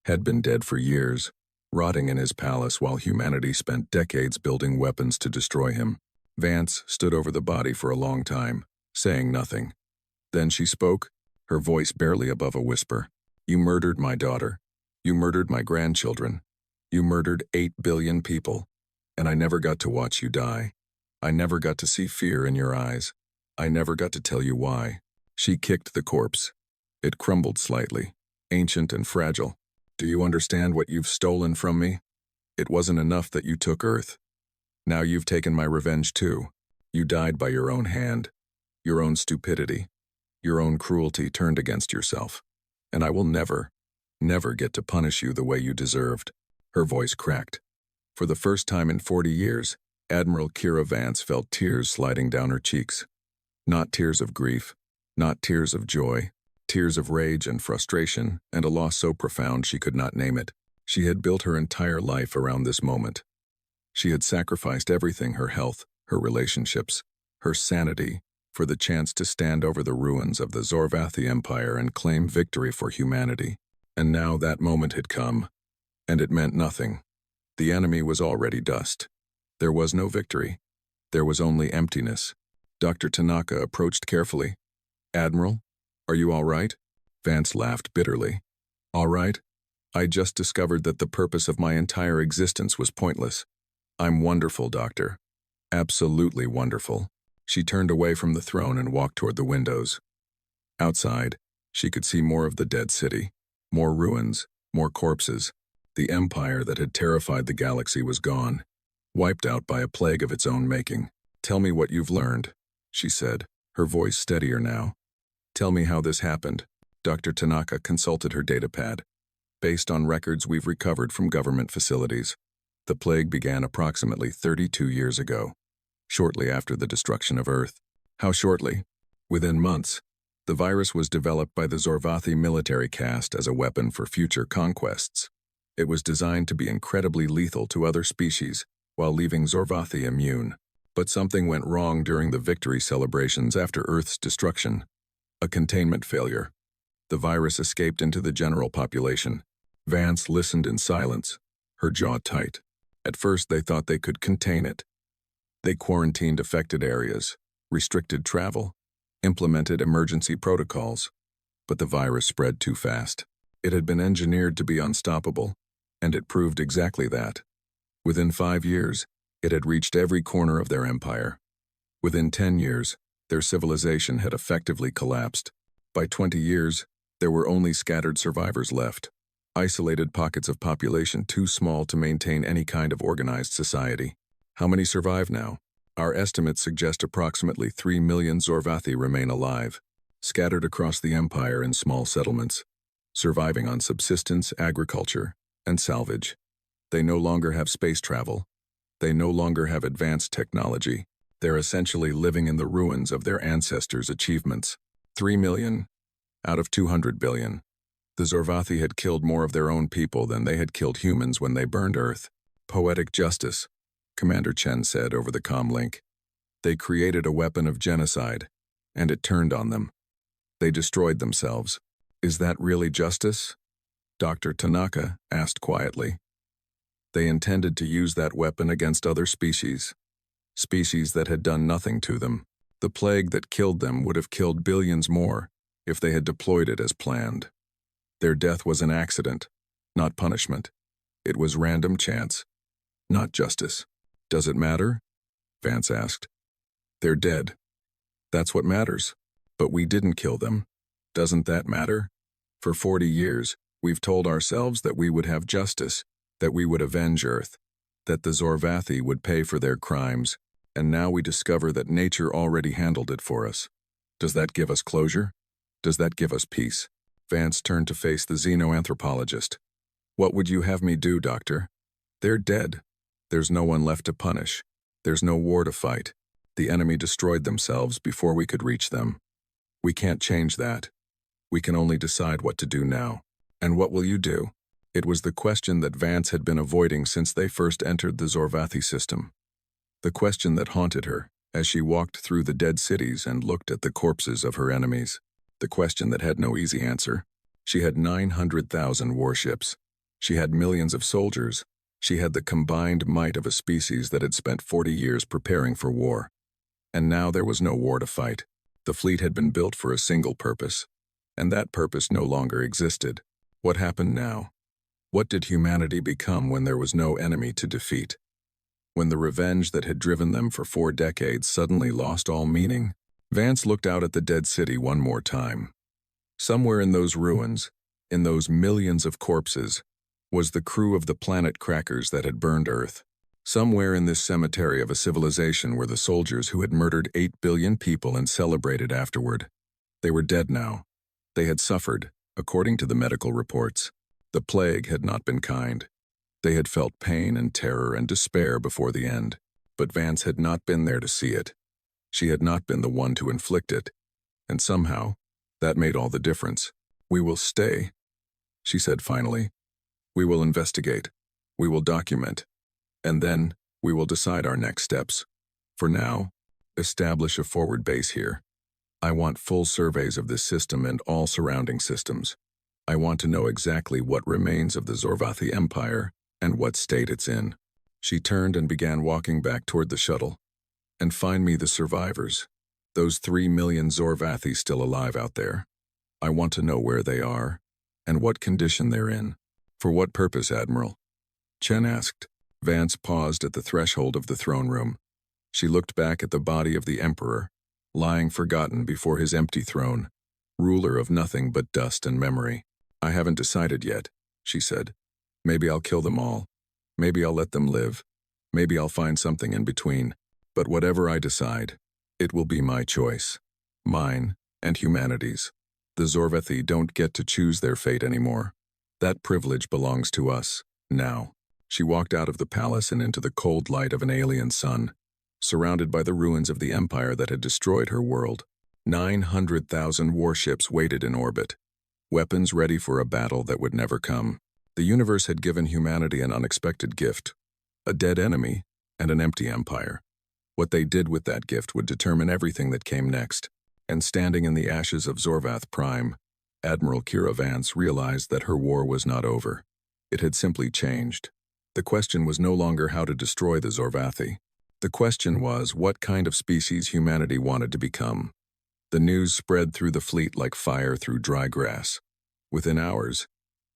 had been dead for years, rotting in his palace while humanity spent decades building weapons to destroy him. Vance stood over the body for a long time, saying nothing. Then she spoke, her voice barely above a whisper. "You murdered my daughter. You murdered my grandchildren. You murdered 8 billion people. And I never got to watch you die. I never got to see fear in your eyes. I never got to tell you why." She kicked the corpse. It crumbled slightly, ancient and fragile. "Do you understand what you've stolen from me? It wasn't enough that you took Earth. Now you've taken my revenge too. You died by your own hand, your own stupidity, your own cruelty turned against yourself. And I will never, never get to punish you the way you deserved." Her voice cracked. For the first time in 40 years, Admiral Kira Vance felt tears sliding down her cheeks. Not tears of grief, not tears of joy, tears of rage and frustration, and a loss so profound she could not name it. She had built her entire life around this moment. She had sacrificed everything, her health, her relationships, her sanity, for the chance to stand over the ruins of the Zorvathi Empire and claim victory for humanity. And now that moment had come, and it meant nothing. The enemy was already dust. There was no victory. There was only emptiness. Dr. Tanaka approached carefully. "Admiral, are you all right?" Vance laughed bitterly. "All right? I just discovered that the purpose of my entire existence was pointless. I'm wonderful, Doctor. Absolutely wonderful." She turned away from the throne and walked toward the windows. Outside, she could see more of the dead city, more ruins, more corpses. The empire that had terrified the galaxy was gone, wiped out by a plague of its own making. "Tell me what you've learned," she said, her voice steadier now. "Tell me how this happened. Dr. Tanaka consulted her datapad. Based on records we've recovered from government facilities, the plague began approximately 32 years ago, shortly after the destruction of Earth. How shortly? Within months. The virus was developed by the Zorvathi military caste as a weapon for future conquests. It was designed to be incredibly lethal to other species, while leaving Zorvathi immune. But something went wrong during the victory celebrations after Earth's destruction. A containment failure. The virus escaped into the general population. Vance listened in silence, her jaw tight. At first they thought they could contain it. They quarantined affected areas, restricted travel, implemented emergency protocols. But the virus spread too fast. It had been engineered to be unstoppable, and it proved exactly that. Within 5 years, it had reached every corner of their empire. Within 10 years, their civilization had effectively collapsed. By 20 years, there were only scattered survivors left, isolated pockets of population too small to maintain any kind of organized society. How many survive now? Our estimates suggest approximately 3 million Zorvathi remain alive, scattered across the empire in small settlements, surviving on subsistence, agriculture, and salvage. They no longer have space travel. They no longer have advanced technology. They're essentially living in the ruins of their ancestors' achievements. 3 million out of 200 billion. The Zorvathi had killed more of their own people than they had killed humans when they burned Earth. Poetic justice, Commander Chen said over the comm link. They created a weapon of genocide, and it turned on them. They destroyed themselves. Is that really justice? Dr. Tanaka asked quietly. They intended to use that weapon against other species that had done nothing to them. The plague that killed them would have killed billions more if they had deployed it as planned. Their death was an accident, not punishment. It was random chance, not justice. Does it matter? Vance asked. They're dead. That's what matters. But we didn't kill them. Doesn't that matter? For 40 years, we've told ourselves that we would have justice, that we would avenge Earth, that the Zorvathi would pay for their crimes, and now we discover that nature already handled it for us. Does that give us closure? Does that give us peace? Vance turned to face the xenoanthropologist. What would you have me do, Doctor? They're dead. There's no one left to punish. There's no war to fight. The enemy destroyed themselves before we could reach them. We can't change that. We can only decide what to do now. And what will you do? It was the question that Vance had been avoiding since they first entered the Zorvathi system. The question that haunted her as she walked through the dead cities and looked at the corpses of her enemies. The question that had no easy answer. She had 900,000 warships. She had millions of soldiers. She had the combined might of a species that had spent 40 years preparing for war. And now there was no war to fight. The fleet had been built for a single purpose, and that purpose no longer existed. What happened now? What did humanity become when there was no enemy to defeat? When the revenge that had driven them for 4 decades suddenly lost all meaning? Vance looked out at the dead city one more time. Somewhere in those ruins, in those millions of corpses, was the crew of the planet crackers that had burned Earth. Somewhere in this cemetery of a civilization were the soldiers who had murdered 8 billion people and celebrated afterward. They were dead now. They had suffered, according to the medical reports. The plague had not been kind. They had felt pain and terror and despair before the end, but Vance had not been there to see it. She had not been the one to inflict it, and somehow, that made all the difference. We will stay, she said finally. We will investigate. We will document. And then, we will decide our next steps. For now, establish a forward base here. I want full surveys of this system and all surrounding systems. I want to know exactly what remains of the Zorvathi Empire and what state it's in. She turned and began walking back toward the shuttle. And find me the survivors, those 3 million Zorvathi still alive out there. I want to know where they are and what condition they're in. For what purpose, Admiral? Chen asked. Vance paused at the threshold of the throne room. She looked back at the body of the Emperor, lying forgotten before his empty throne, ruler of nothing but dust and memory. I haven't decided yet, she said. Maybe I'll kill them all. Maybe I'll let them live. Maybe I'll find something in between. But whatever I decide, it will be my choice. Mine and humanity's. The Zorvathi don't get to choose their fate anymore. That privilege belongs to us, now. She walked out of the palace and into the cold light of an alien sun, surrounded by the ruins of the empire that had destroyed her world. 900,000 warships waited in orbit, weapons ready for a battle that would never come. The universe had given humanity an unexpected gift, a dead enemy and an empty empire. What they did with that gift would determine everything that came next. And standing in the ashes of Zorvath Prime, Admiral Kira Vance realized that her war was not over. It had simply changed. The question was no longer how to destroy the Zorvathi. The question was what kind of species humanity wanted to become. The news spread through the fleet like fire through dry grass. Within hours,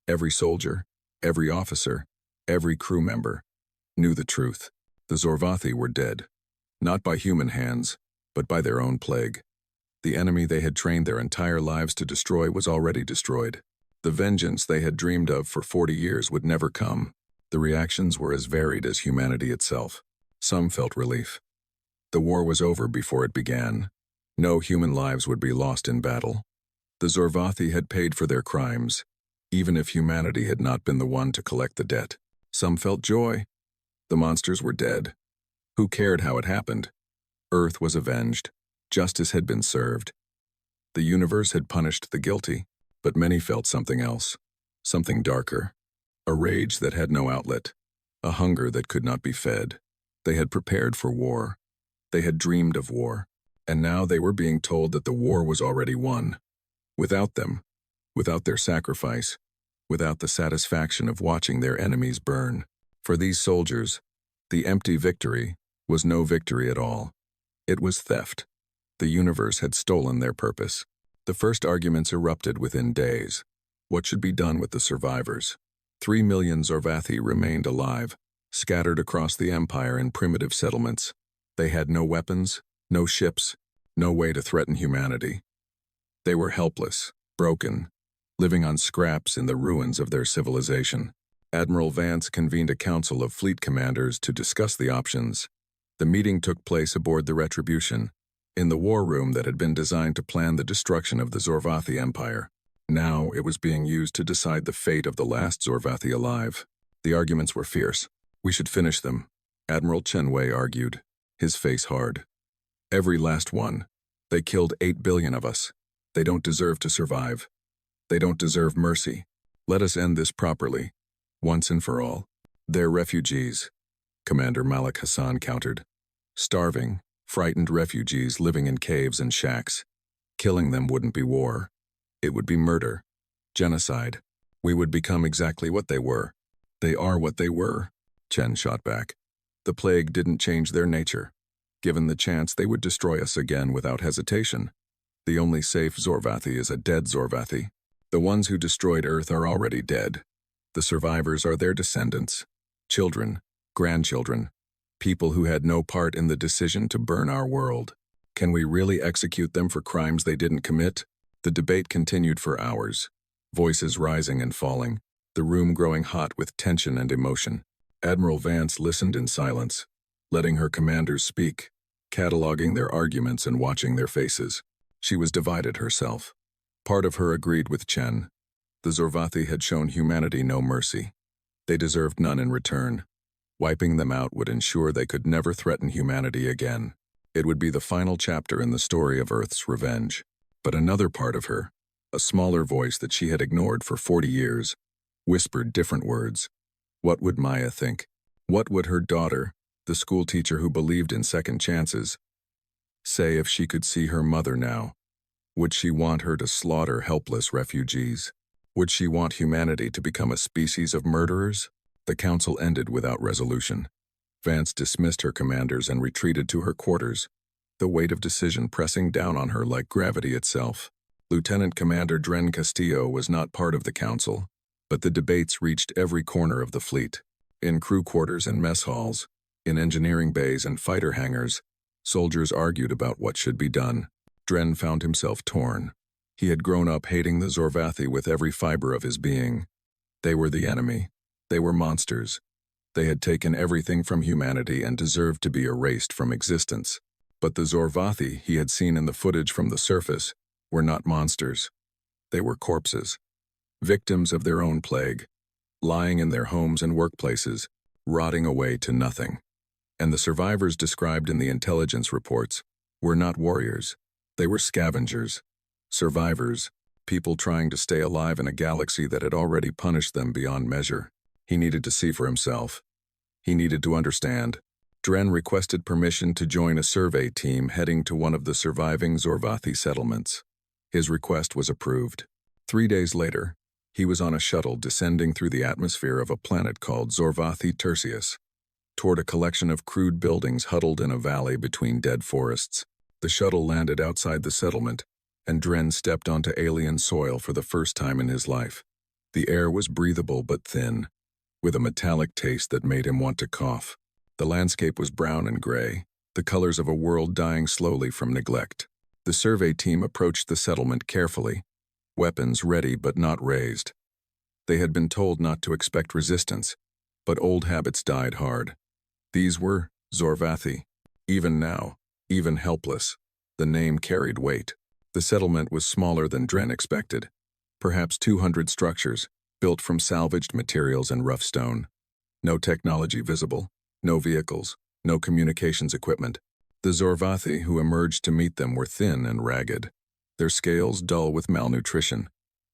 every soldier, every officer, every crew member knew the truth. The Zorvathi were dead, not by human hands, but by their own plague. The enemy they had trained their entire lives to destroy was already destroyed. The vengeance they had dreamed of for 40 years would never come. The reactions were as varied as humanity itself. Some felt relief. The war was over before it began. No human lives would be lost in battle. The Zorvathi had paid for their crimes, even if humanity had not been the one to collect the debt. Some felt joy. The monsters were dead. Who cared how it happened? Earth was avenged. Justice had been served. The universe had punished the guilty, but many felt something else, something darker, a rage that had no outlet, a hunger that could not be fed. They had prepared for war. They had dreamed of war, and now they were being told that the war was already won. Without them, without their sacrifice, without the satisfaction of watching their enemies burn. For these soldiers, the empty victory was no victory at all. It was theft. The universe had stolen their purpose. The first arguments erupted within days. What should be done with the survivors? 3 million Zorvathi remained alive, scattered across the empire in primitive settlements. They had no weapons, no ships, no way to threaten humanity. They were helpless, broken, living on scraps in the ruins of their civilization. Admiral Vance convened a council of fleet commanders to discuss the options. The meeting took place aboard the Retribution, in the war room that had been designed to plan the destruction of the Zorvathi Empire. Now it was being used to decide the fate of the last Zorvathi alive. The arguments were fierce. We should finish them, Admiral Chenwei argued, his face hard. Every last one. They killed 8 billion of us. They don't deserve to survive. They don't deserve mercy. Let us end this properly, once and for all. They're refugees, Commander Malik Hassan countered. Starving, frightened refugees living in caves and shacks. Killing them wouldn't be war. It would be murder, genocide. We would become exactly what they were. They are what they were, Chen shot back. The plague didn't change their nature. Given the chance, they would destroy us again without hesitation. The only safe Zorvathi is a dead Zorvathi. The ones who destroyed Earth are already dead. The survivors are their descendants, children, grandchildren, people who had no part in the decision to burn our world. Can we really execute them for crimes they didn't commit? The debate continued for hours, voices rising and falling, the room growing hot with tension and emotion. Admiral Vance listened in silence, letting her commanders speak, cataloging their arguments and watching their faces. She was divided herself. Part of her agreed with Chen. The Zorvathi had shown humanity no mercy. They deserved none in return. Wiping them out would ensure they could never threaten humanity again. It would be the final chapter in the story of Earth's revenge. But another part of her, a smaller voice that she had ignored for 40 years, whispered different words. What would Maya think? What would her daughter, the schoolteacher who believed in second chances, say if she could see her mother now? Would she want her to slaughter helpless refugees? Would she want humanity to become a species of murderers? The council ended without resolution. Vance dismissed her commanders and retreated to her quarters, the weight of decision pressing down on her like gravity itself. Lieutenant Commander Dren Castillo was not part of the council, but the debates reached every corner of the fleet. In crew quarters and mess halls, in engineering bays and fighter hangars, soldiers argued about what should be done. Dren found himself torn. He had grown up hating the Zorvathi with every fiber of his being. They were the enemy. They were monsters. They had taken everything from humanity and deserved to be erased from existence. But the Zorvathi he had seen in the footage from the surface were not monsters. They were corpses, victims of their own plague, lying in their homes and workplaces, rotting away to nothing. And the survivors described in the intelligence reports were not warriors. They were scavengers, survivors, people trying to stay alive in a galaxy that had already punished them beyond measure. He needed to see for himself. He needed to understand. Dren requested permission to join a survey team heading to one of the surviving Zorvathi settlements. His request was approved. 3 days later, he was on a shuttle descending through the atmosphere of a planet called Zorvathi Tertius, toward a collection of crude buildings huddled in a valley between dead forests. The shuttle landed outside the settlement, and Dren stepped onto alien soil for the first time in his life. The air was breathable but thin, with a metallic taste that made him want to cough. The landscape was brown and gray, the colors of a world dying slowly from neglect. The survey team approached the settlement carefully, weapons ready but not raised. They had been told not to expect resistance, but old habits died hard. These were Zorvathi. Even now, even helpless, the name carried weight. The settlement was smaller than Dren expected. Perhaps 200 structures, built from salvaged materials and rough stone. No technology visible, no vehicles, no communications equipment. The Zorvathi who emerged to meet them were thin and ragged, their scales dull with malnutrition,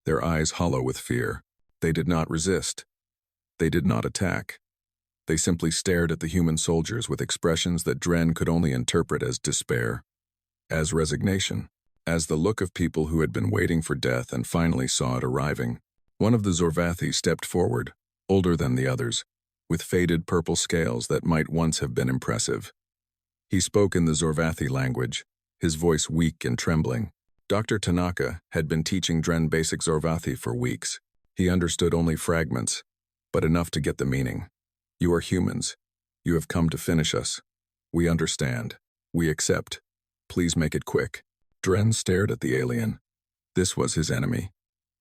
their eyes hollow with fear. They did not resist. They did not attack. They simply stared at the human soldiers with expressions that Dren could only interpret as despair, as resignation, as the look of people who had been waiting for death and finally saw it arriving. One of the Zorvathi stepped forward, older than the others, with faded purple scales that might once have been impressive. He spoke in the Zorvathi language, his voice weak and trembling. Dr. Tanaka had been teaching Dren basic Zorvathi for weeks. He understood only fragments, but enough to get the meaning. You are humans. You have come to finish us. We understand. We accept. Please make it quick. Dren stared at the alien. This was his enemy.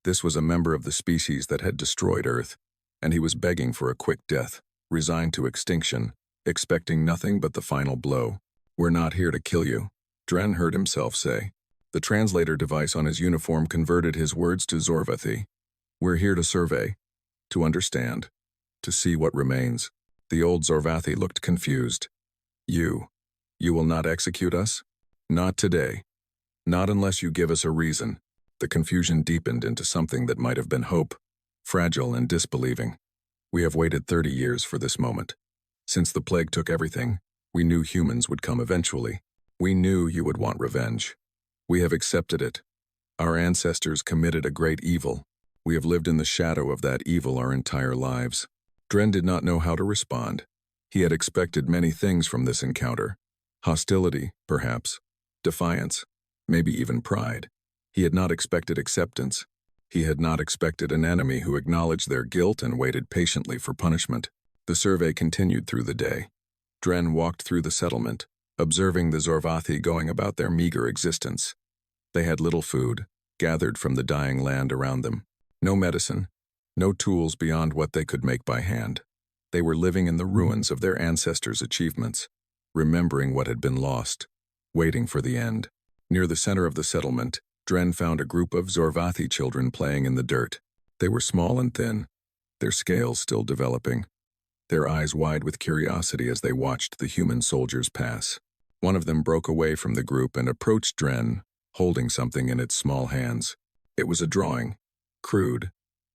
This was a member of the species that had destroyed Earth, and he was begging for a quick death, resigned to extinction, expecting nothing but the final blow. We're not here to kill you, Dren heard himself say. The translator device on his uniform converted his words to Zorvathi. We're here to survey, to understand, to see what remains. The old Zorvathi looked confused. You will not execute us? Not today. Not unless you give us a reason. The confusion deepened into something that might have been hope, fragile and disbelieving. We have waited 30 years for this moment. Since the plague took everything, we knew humans would come eventually. We knew you would want revenge. We have accepted it. Our ancestors committed a great evil. We have lived in the shadow of that evil our entire lives. Dren did not know how to respond. He had expected many things from this encounter. Hostility, perhaps. Defiance. Maybe even pride. He had not expected acceptance. He had not expected an enemy who acknowledged their guilt and waited patiently for punishment. The survey continued through the day. Dren walked through the settlement, observing the Zorvathi going about their meager existence. They had little food, gathered from the dying land around them. No medicine, no tools beyond what they could make by hand. They were living in the ruins of their ancestors' achievements, remembering what had been lost, waiting for the end. Near the center of the settlement, Dren found a group of Zorvathi children playing in the dirt. They were small and thin, their scales still developing, their eyes wide with curiosity as they watched the human soldiers pass. One of them broke away from the group and approached Dren, holding something in its small hands. It was a drawing, crude,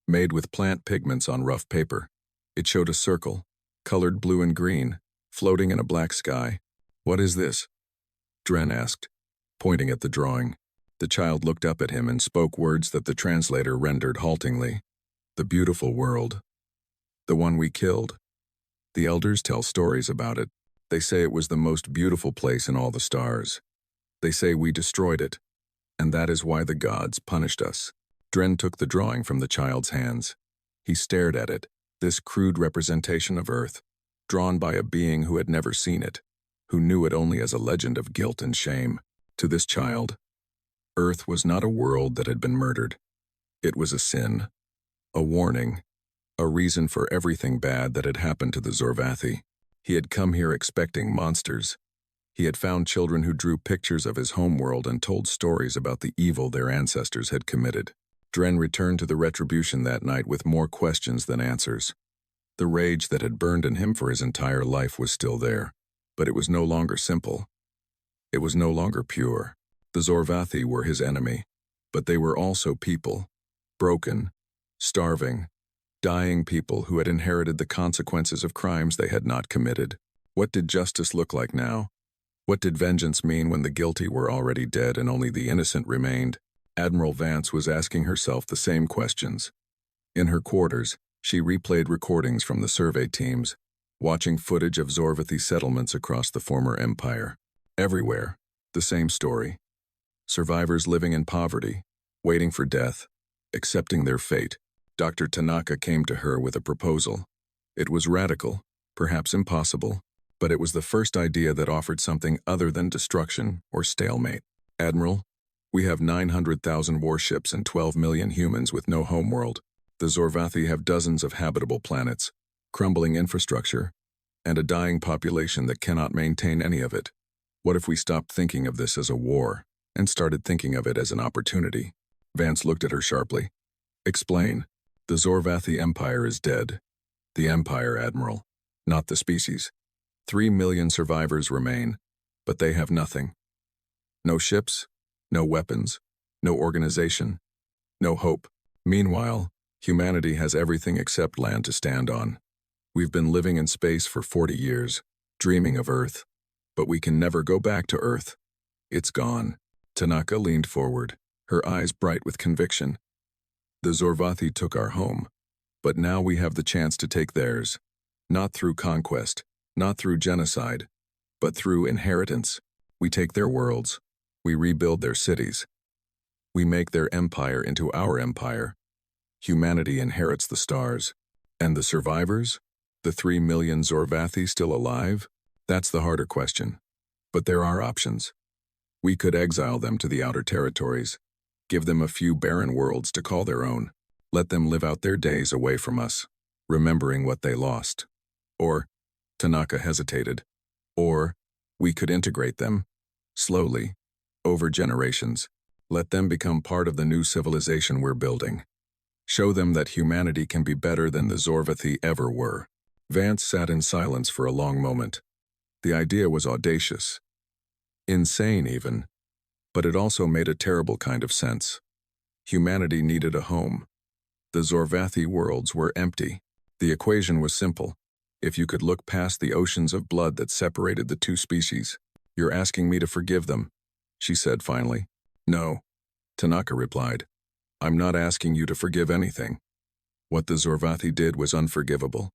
made with plant pigments on rough paper. It showed a circle, colored blue and green, floating in a black sky. What is this? Dren asked, pointing at the drawing. The child looked up at him and spoke words that the translator rendered haltingly. The beautiful world. The one we killed. The elders tell stories about it. They say it was the most beautiful place in all the stars. They say we destroyed it, and that is why the gods punished us. Dren took the drawing from the child's hands. He stared at it, this crude representation of Earth, drawn by a being who had never seen it, who knew it only as a legend of guilt and shame. To this child, Earth was not a world that had been murdered. It was a sin, a warning, a reason for everything bad that had happened to the Zorvathi. He had come here expecting monsters. He had found children who drew pictures of his homeworld and told stories about the evil their ancestors had committed. Dren returned to the Retribution that night with more questions than answers. The rage that had burned in him for his entire life was still there, but it was no longer simple. It was no longer pure. The Zorvathi were his enemy, but they were also people, broken, starving, dying people who had inherited the consequences of crimes they had not committed. What did justice look like now? What did vengeance mean when the guilty were already dead and only the innocent remained? Admiral Vance was asking herself the same questions. In her quarters, she replayed recordings from the survey teams, watching footage of Zorvathi settlements across the former empire. Everywhere, the same story. Survivors living in poverty, waiting for death, accepting their fate. Dr. Tanaka came to her with a proposal. It was radical, perhaps impossible, but it was the first idea that offered something other than destruction or stalemate. Admiral, we have 900,000 warships and 12 million humans with no homeworld. The Zorvathi have dozens of habitable planets, crumbling infrastructure, and a dying population that cannot maintain any of it. What if we stopped thinking of this as a war and started thinking of it as an opportunity? Vance looked at her sharply. Explain. The Zorvathi Empire is dead. The Empire, Admiral, not the species. 3 million survivors remain, but they have nothing. No ships, no weapons, no organization, no hope. Meanwhile, humanity has everything except land to stand on. We've been living in space for 40 years, dreaming of Earth, but we can never go back to Earth. It's gone. Tanaka leaned forward, her eyes bright with conviction. The Zorvathi took our home, but now we have the chance to take theirs. Not through conquest, not through genocide, but through inheritance. We take their worlds. We rebuild their cities. We make their empire into our empire. Humanity inherits the stars. And the survivors? The 3 million Zorvathi still alive? That's the harder question. But there are options. We could exile them to the outer territories, give them a few barren worlds to call their own, let them live out their days away from us, remembering what they lost. Or, Tanaka hesitated, or we could integrate them, slowly, over generations, let them become part of the new civilization we're building. Show them that humanity can be better than the Zorvathi ever were. Vance sat in silence for a long moment. The idea was audacious, insane even, but it also made a terrible kind of sense. Humanity needed a home. The Zorvathi worlds were empty. The equation was simple. If you could look past the oceans of blood that separated the two species, you're asking me to forgive them, she said finally. No, Tanaka replied. I'm not asking you to forgive anything. What the Zorvathi did was unforgivable.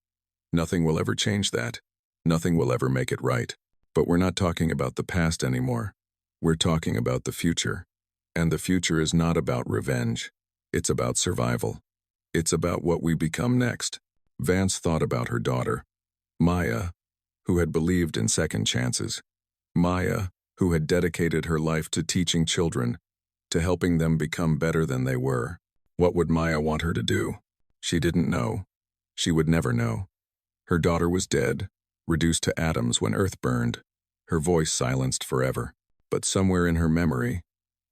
Nothing will ever change that. Nothing will ever make it right. But we're not talking about the past anymore. We're talking about the future. And the future is not about revenge. It's about survival. It's about what we become next. Vance thought about her daughter, Maya, who had believed in second chances. Maya, who had dedicated her life to teaching children, to helping them become better than they were. What would Maya want her to do? She didn't know. She would never know. Her daughter was dead, reduced to atoms when Earth burned, her voice silenced forever. But somewhere in her memory,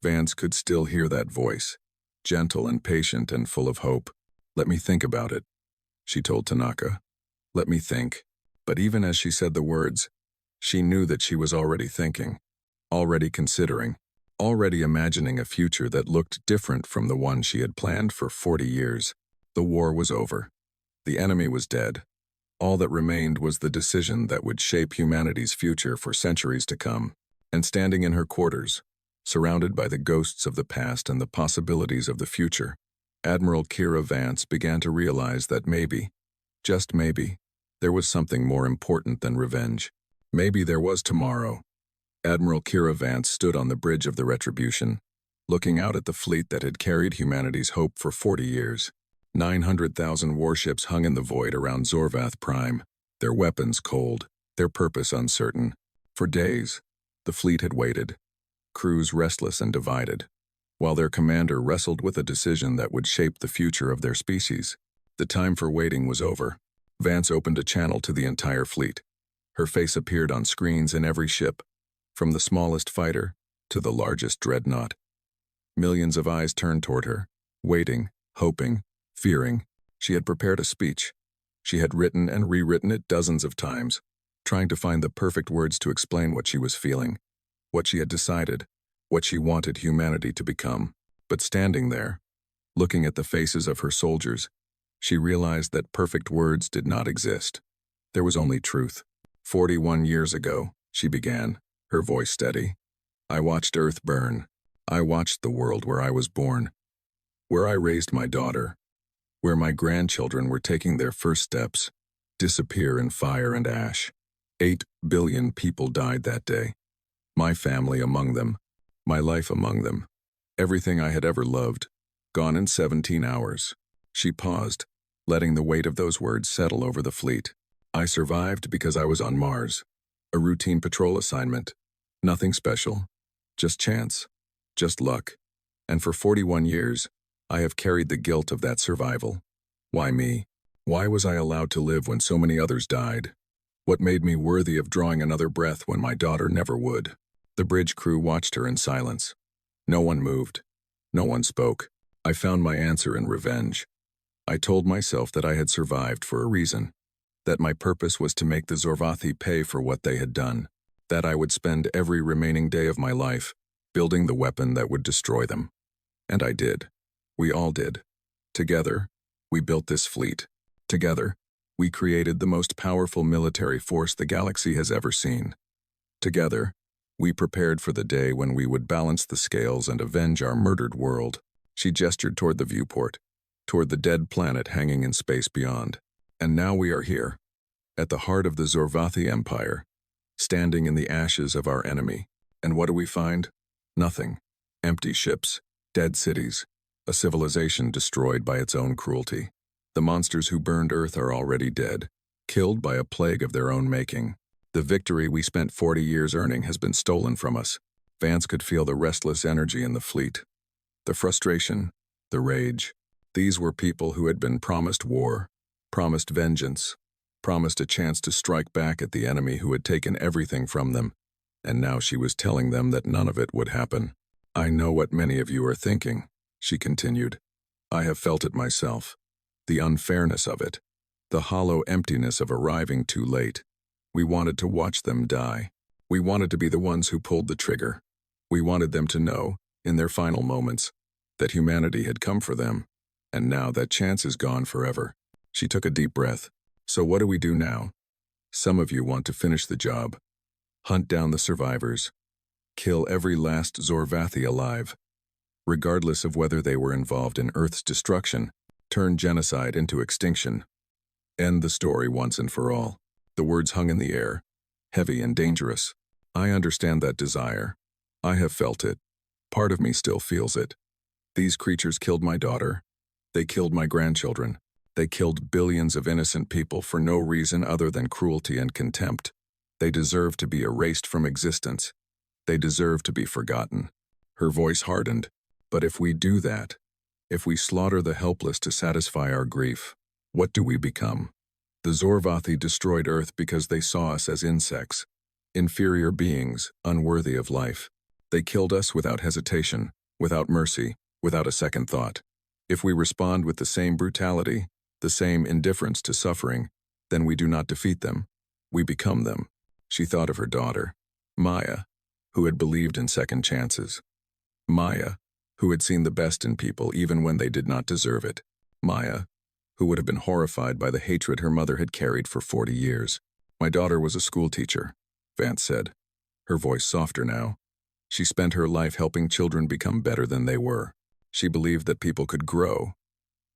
Vance could still hear that voice, gentle and patient and full of hope. Let me think about it, she told Tanaka. Let me think. But even as she said the words, she knew that she was already thinking, already considering, already imagining a future that looked different from the one she had planned for 40 years. The war was over. The enemy was dead. All that remained was the decision that would shape humanity's future for centuries to come. And standing in her quarters, surrounded by the ghosts of the past and the possibilities of the future, Admiral Kira Vance began to realize that maybe, just maybe, there was something more important than revenge. Maybe there was tomorrow. Admiral Kira Vance stood on the bridge of the Retribution, looking out at the fleet that had carried humanity's hope for 40 years. 900,000 warships hung in the void around Zorvath Prime, their weapons cold, their purpose uncertain. For days, the fleet had waited, crews restless and divided, while their commander wrestled with a decision that would shape the future of their species. The time for waiting was over. Vance opened a channel to the entire fleet. Her face appeared on screens in every ship, from the smallest fighter to the largest dreadnought. Millions of eyes turned toward her, Waiting, hoping, fearing, she had prepared a speech. She had written and rewritten it dozens of times, trying to find the perfect words to explain what she was feeling, what she had decided, what she wanted humanity to become. But standing there, looking at the faces of her soldiers, she realized that perfect words did not exist. There was only truth. 41 years ago, she began, her voice steady. I watched Earth burn. I watched the world where I was born, where I raised my daughter, where my grandchildren were taking their first steps, disappear in fire and ash. 8 billion people died that day. My family among them, my life among them, everything I had ever loved, gone in 17 hours. She paused, letting the weight of those words settle over the fleet. I survived because I was on Mars. A routine patrol assignment. Nothing special. Just chance. Just luck. And for 41 years, I have carried the guilt of that survival. Why me? Why was I allowed to live when so many others died? What made me worthy of drawing another breath when my daughter never would? The bridge crew watched her in silence. No one moved. No one spoke. I found my answer in revenge. I told myself that I had survived for a reason, that my purpose was to make the Zorvathi pay for what they had done, that I would spend every remaining day of my life building the weapon that would destroy them. And I did. We all did. Together, we built this fleet. Together, we created the most powerful military force the galaxy has ever seen. Together, we prepared for the day when we would balance the scales and avenge our murdered world. She gestured toward the viewport, toward the dead planet hanging in space beyond. And now we are here, at the heart of the Zorvathi Empire, standing in the ashes of our enemy. And what do we find? Nothing. Empty ships, dead cities, a civilization destroyed by its own cruelty. The monsters who burned Earth are already dead, killed by a plague of their own making. The victory we spent 40 years earning has been stolen from us. Vance could feel the restless energy in the fleet. The frustration, the rage. These were people who had been promised war, promised vengeance, promised a chance to strike back at the enemy who had taken everything from them. And now she was telling them that none of it would happen. I know what many of you are thinking, she continued. I have felt it myself. The unfairness of it. The hollow emptiness of arriving too late. We wanted to watch them die. We wanted to be the ones who pulled the trigger. We wanted them to know, in their final moments, that humanity had come for them. And now that chance is gone forever. She took a deep breath. So what do we do now? Some of you want to finish the job. Hunt down the survivors. Kill every last Zorvathi alive. Regardless of whether they were involved in Earth's destruction, turn genocide into extinction. End the story once and for all. The words hung in the air, heavy and dangerous. I understand that desire. I have felt it. Part of me still feels it. These creatures killed my daughter. They killed my grandchildren. They killed billions of innocent people for no reason other than cruelty and contempt. They deserve to be erased from existence. They deserve to be forgotten. Her voice hardened. But if we do that, if we slaughter the helpless to satisfy our grief, what do we become? The Zorvathi destroyed Earth because they saw us as insects, inferior beings, unworthy of life. They killed us without hesitation, without mercy, without a second thought. If we respond with the same brutality, the same indifference to suffering, then we do not defeat them. We become them. She thought of her daughter, Maya, who had believed in second chances. Maya, who had seen the best in people even when they did not deserve it. Maya, who would have been horrified by the hatred her mother had carried for 40 years. My daughter was a schoolteacher, Vance said, her voice softer now. She spent her life helping children become better than they were. She believed that people could grow,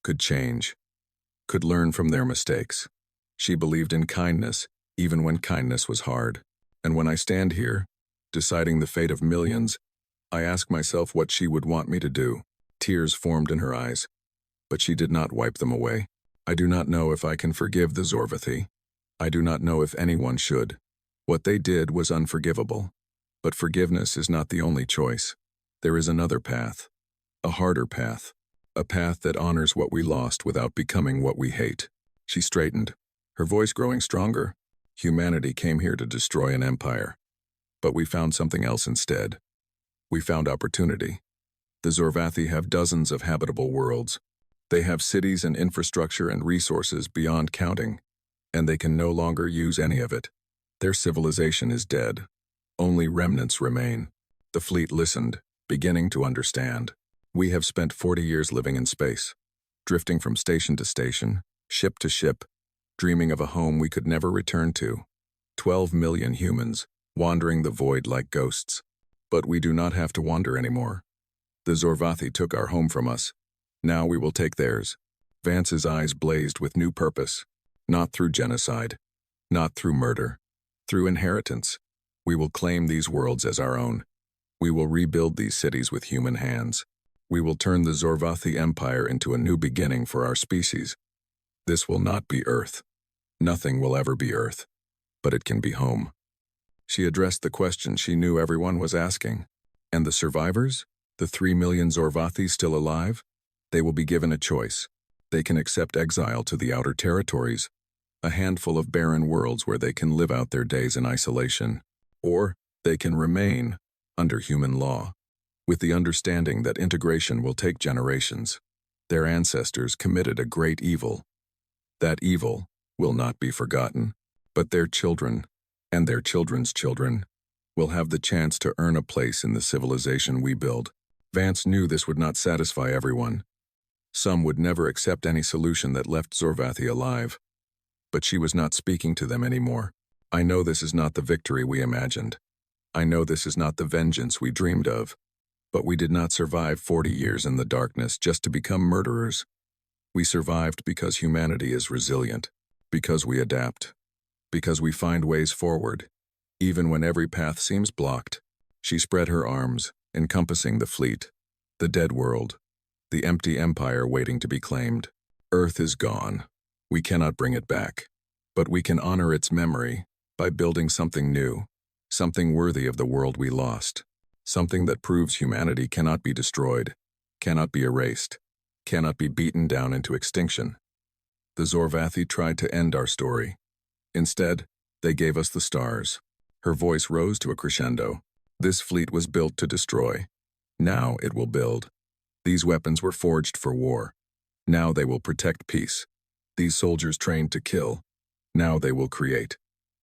could change, could learn from their mistakes. She believed in kindness, even when kindness was hard. And when I stand here, deciding the fate of millions, I ask myself what she would want me to do. Tears formed in her eyes, but she did not wipe them away. I do not know if I can forgive the Zorvathi. I do not know if anyone should. What they did was unforgivable. But forgiveness is not the only choice. There is another path. A harder path. A path that honors what we lost without becoming what we hate. She straightened, her voice growing stronger. Humanity came here to destroy an empire. But we found something else instead. We found opportunity. The Zorvathi have dozens of habitable worlds. They have cities and infrastructure and resources beyond counting, and they can no longer use any of it. Their civilization is dead. Only remnants remain. The fleet listened, beginning to understand. We have spent 40 years living in space, drifting from station to station, ship to ship, dreaming of a home we could never return to. 12 million humans, wandering the void like ghosts. But we do not have to wander anymore. The Zorvathi took our home from us. Now we will take theirs. Vance's eyes blazed with new purpose. Not through genocide, not through murder, through inheritance. We will claim these worlds as our own. We will rebuild these cities with human hands. We will turn the Zorvathi Empire into a new beginning for our species. This will not be Earth. Nothing will ever be Earth, but it can be home. She addressed the question she knew everyone was asking. And the survivors? The 3 million Zorvathi still alive? They will be given a choice. They can accept exile to the outer territories, a handful of barren worlds where they can live out their days in isolation, or they can remain under human law, with the understanding that integration will take generations. Their ancestors committed a great evil. That evil will not be forgotten, but their children and their children's children will have the chance to earn a place in the civilization we build. Vance knew this would not satisfy everyone. Some would never accept any solution that left Zorvathi alive. But she was not speaking to them anymore. I know this is not the victory we imagined. I know this is not the vengeance we dreamed of. But we did not survive 40 years in the darkness just to become murderers. We survived because humanity is resilient, because we adapt, because we find ways forward, even when every path seems blocked. She spread her arms, encompassing the fleet, the dead world, the empty empire waiting to be claimed. Earth is gone. We cannot bring it back, but we can honor its memory by building something new, something worthy of the world we lost, something that proves humanity cannot be destroyed, cannot be erased, cannot be beaten down into extinction. The Zorvathi tried to end our story. Instead, they gave us the stars. Her voice rose to a crescendo. This fleet was built to destroy. Now it will build. These weapons were forged for war. Now they will protect peace. These soldiers trained to kill. Now they will create.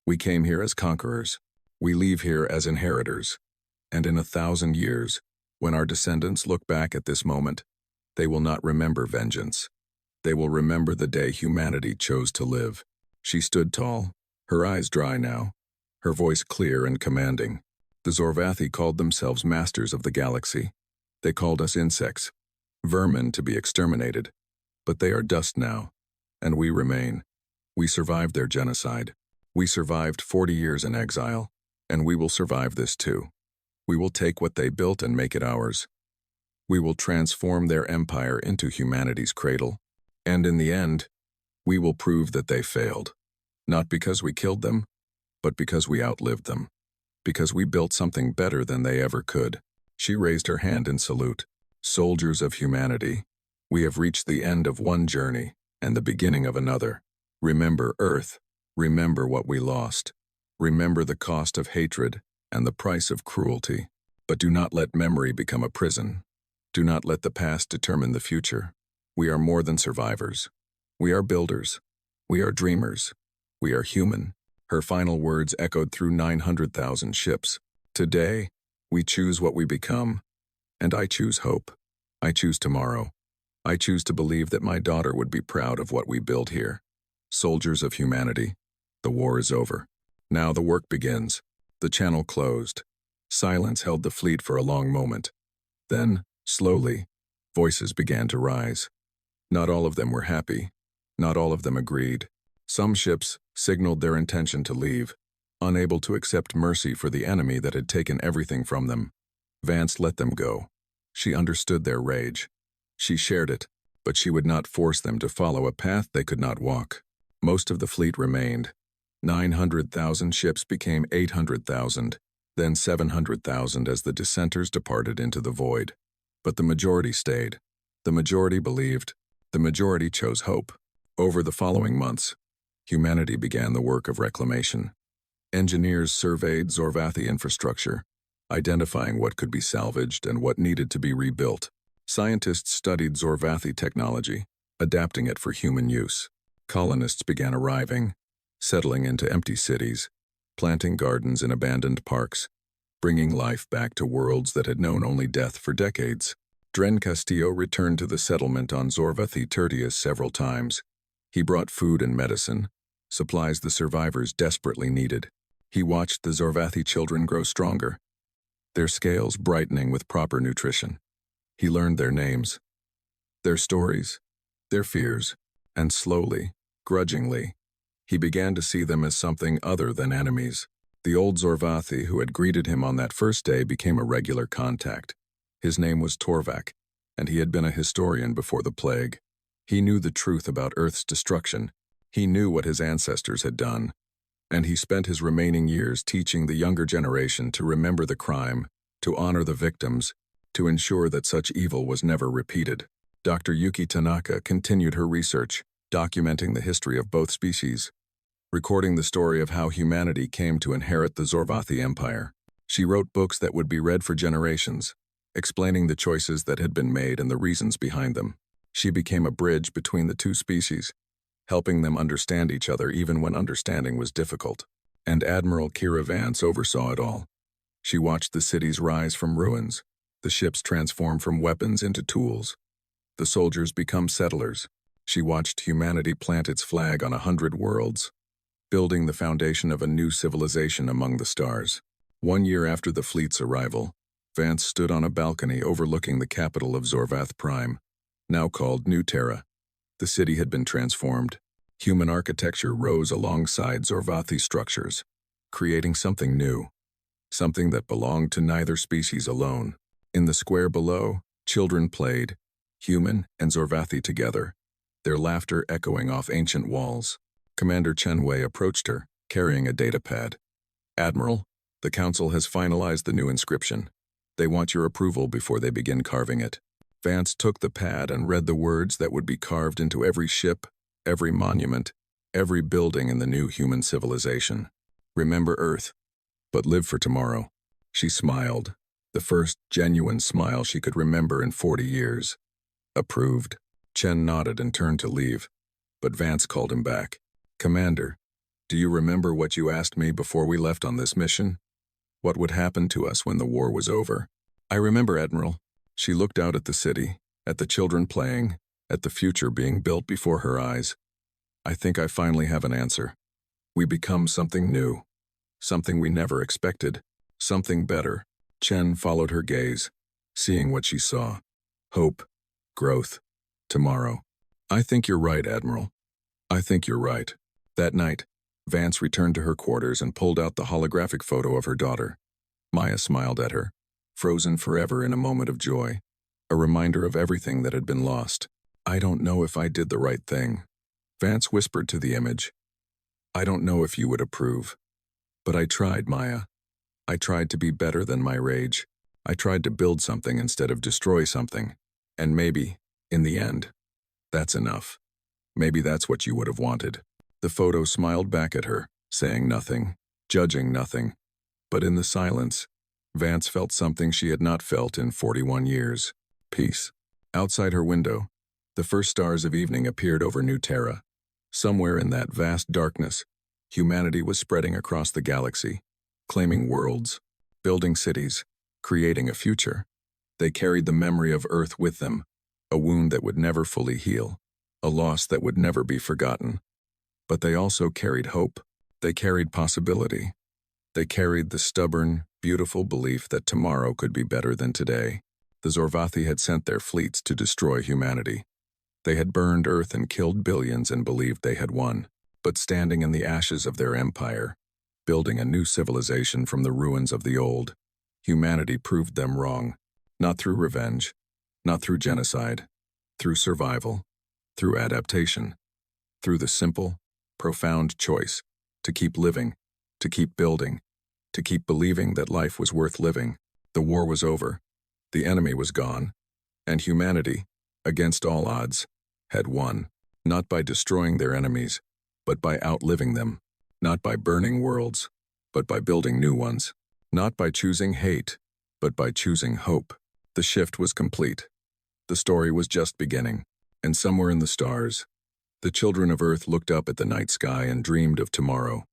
We came here as conquerors. We leave here as inheritors. And in 1,000 years, when our descendants look back at this moment, they will not remember vengeance. They will remember the day humanity chose to live. She stood tall, her eyes dry now, her voice clear and commanding. The Zorvathi called themselves masters of the galaxy. They called us insects, vermin to be exterminated. But they are dust now, and we remain. We survived their genocide. We survived 40 years in exile, and we will survive this too. We will take what they built and make it ours. We will transform their empire into humanity's cradle. And in the end, we will prove that they failed. Not because we killed them, but because we outlived them. Because we built something better than they ever could. She raised her hand in salute. Soldiers of humanity, we have reached the end of one journey and the beginning of another. Remember Earth. Remember what we lost. Remember the cost of hatred and the price of cruelty. But do not let memory become a prison. Do not let the past determine the future. We are more than survivors. We are builders. We are dreamers. We are human. Her final words echoed through 900,000 ships. Today, we choose what we become. And I choose hope. I choose tomorrow. I choose to believe that my daughter would be proud of what we build here. Soldiers of humanity, the war is over. Now the work begins. The channel closed. Silence held the fleet for a long moment. Then, slowly, voices began to rise. Not all of them were happy. Not all of them agreed. Some ships signaled their intention to leave, unable to accept mercy for the enemy that had taken everything from them. Vance let them go. She understood their rage. She shared it, but she would not force them to follow a path they could not walk. Most of the fleet remained. 900,000 ships became 800,000, then 700,000 as the dissenters departed into the void. But the majority stayed. The majority believed. The majority chose hope. Over the following months, humanity began the work of reclamation. Engineers surveyed Zorvathi infrastructure, identifying what could be salvaged and what needed to be rebuilt. Scientists studied Zorvathi technology, adapting it for human use. Colonists began arriving, settling into empty cities, planting gardens in abandoned parks, bringing life back to worlds that had known only death for decades. Dren Castillo returned to the settlement on Zorvathi Tertius several times. He brought food and medicine, supplies the survivors desperately needed. He watched the Zorvathi children grow stronger, their scales brightening with proper nutrition. He learned their names, their stories, their fears, and slowly, grudgingly, he began to see them as something other than enemies. The old Zorvathi who had greeted him on that first day became a regular contact. His name was Torvak, and he had been a historian before the plague. He knew the truth about Earth's destruction. He knew what his ancestors had done, and he spent his remaining years teaching the younger generation to remember the crime, to honor the victims, to ensure that such evil was never repeated. Dr. Yuki Tanaka continued her research, documenting the history of both species, recording the story of how humanity came to inherit the Zorvathi Empire. She wrote books that would be read for generations, explaining the choices that had been made and the reasons behind them. She became a bridge between the two species, helping them understand each other even when understanding was difficult. And Admiral Kira Vance oversaw it all. She watched the cities rise from ruins, the ships transform from weapons into tools, the soldiers become settlers. She watched humanity plant its flag on 100 worlds, building the foundation of a new civilization among the stars. 1 year after the fleet's arrival, Vance stood on a balcony overlooking the capital of Zorvath Prime, now called New Terra. The city had been transformed. Human architecture rose alongside Zorvathi structures, creating something new, something that belonged to neither species alone. In the square below, children played, human and Zorvathi together, their laughter echoing off ancient walls. Commander Chenwei approached her, carrying a data pad. "Admiral, the Council has finalized the new inscription. They want your approval before they begin carving it." Vance took the pad and read the words that would be carved into every ship, every monument, every building in the new human civilization. "Remember Earth, but live for tomorrow." She smiled, the first genuine smile she could remember in 40 years. "Approved." Chen nodded and turned to leave, but Vance called him back. "Commander, do you remember what you asked me before we left on this mission? What would happen to us when the war was over?" "I remember, Admiral." She looked out at the city, at the children playing, at the future being built before her eyes. "I think I finally have an answer. We become something new, something we never expected, something better." Chen followed her gaze, seeing what she saw. Hope, growth, tomorrow. "I think you're right, Admiral. I think you're right." That night, Vance returned to her quarters and pulled out the holographic photo of her daughter. Maya smiled at her, frozen forever in a moment of joy, a reminder of everything that had been lost. "I don't know if I did the right thing." Vance whispered to the image. "I don't know if you would approve. But I tried, Maya. I tried to be better than my rage. I tried to build something instead of destroy something. And maybe, in the end, that's enough. Maybe that's what you would have wanted." The photo smiled back at her, saying nothing, judging nothing. But in the silence, Vance felt something she had not felt in 41 years. Peace. Outside her window, the first stars of evening appeared over New Terra. Somewhere in that vast darkness, humanity was spreading across the galaxy, claiming worlds, building cities, creating a future. They carried the memory of Earth with them, a wound that would never fully heal, a loss that would never be forgotten. But they also carried hope. They carried possibility. They carried the stubborn, beautiful belief that tomorrow could be better than today. The Zorvathi had sent their fleets to destroy humanity. They had burned Earth and killed billions and believed they had won. But standing in the ashes of their empire, building a new civilization from the ruins of the old, humanity proved them wrong. Not through revenge, not through genocide, through survival, through adaptation, through the simple, profound choice to keep living, to keep building, to keep believing that life was worth living. The war was over, the enemy was gone, and humanity, against all odds, had won, not by destroying their enemies, but by outliving them, not by burning worlds, but by building new ones, not by choosing hate, but by choosing hope. The shift was complete. The story was just beginning, and somewhere in the stars, the children of Earth looked up at the night sky and dreamed of tomorrow.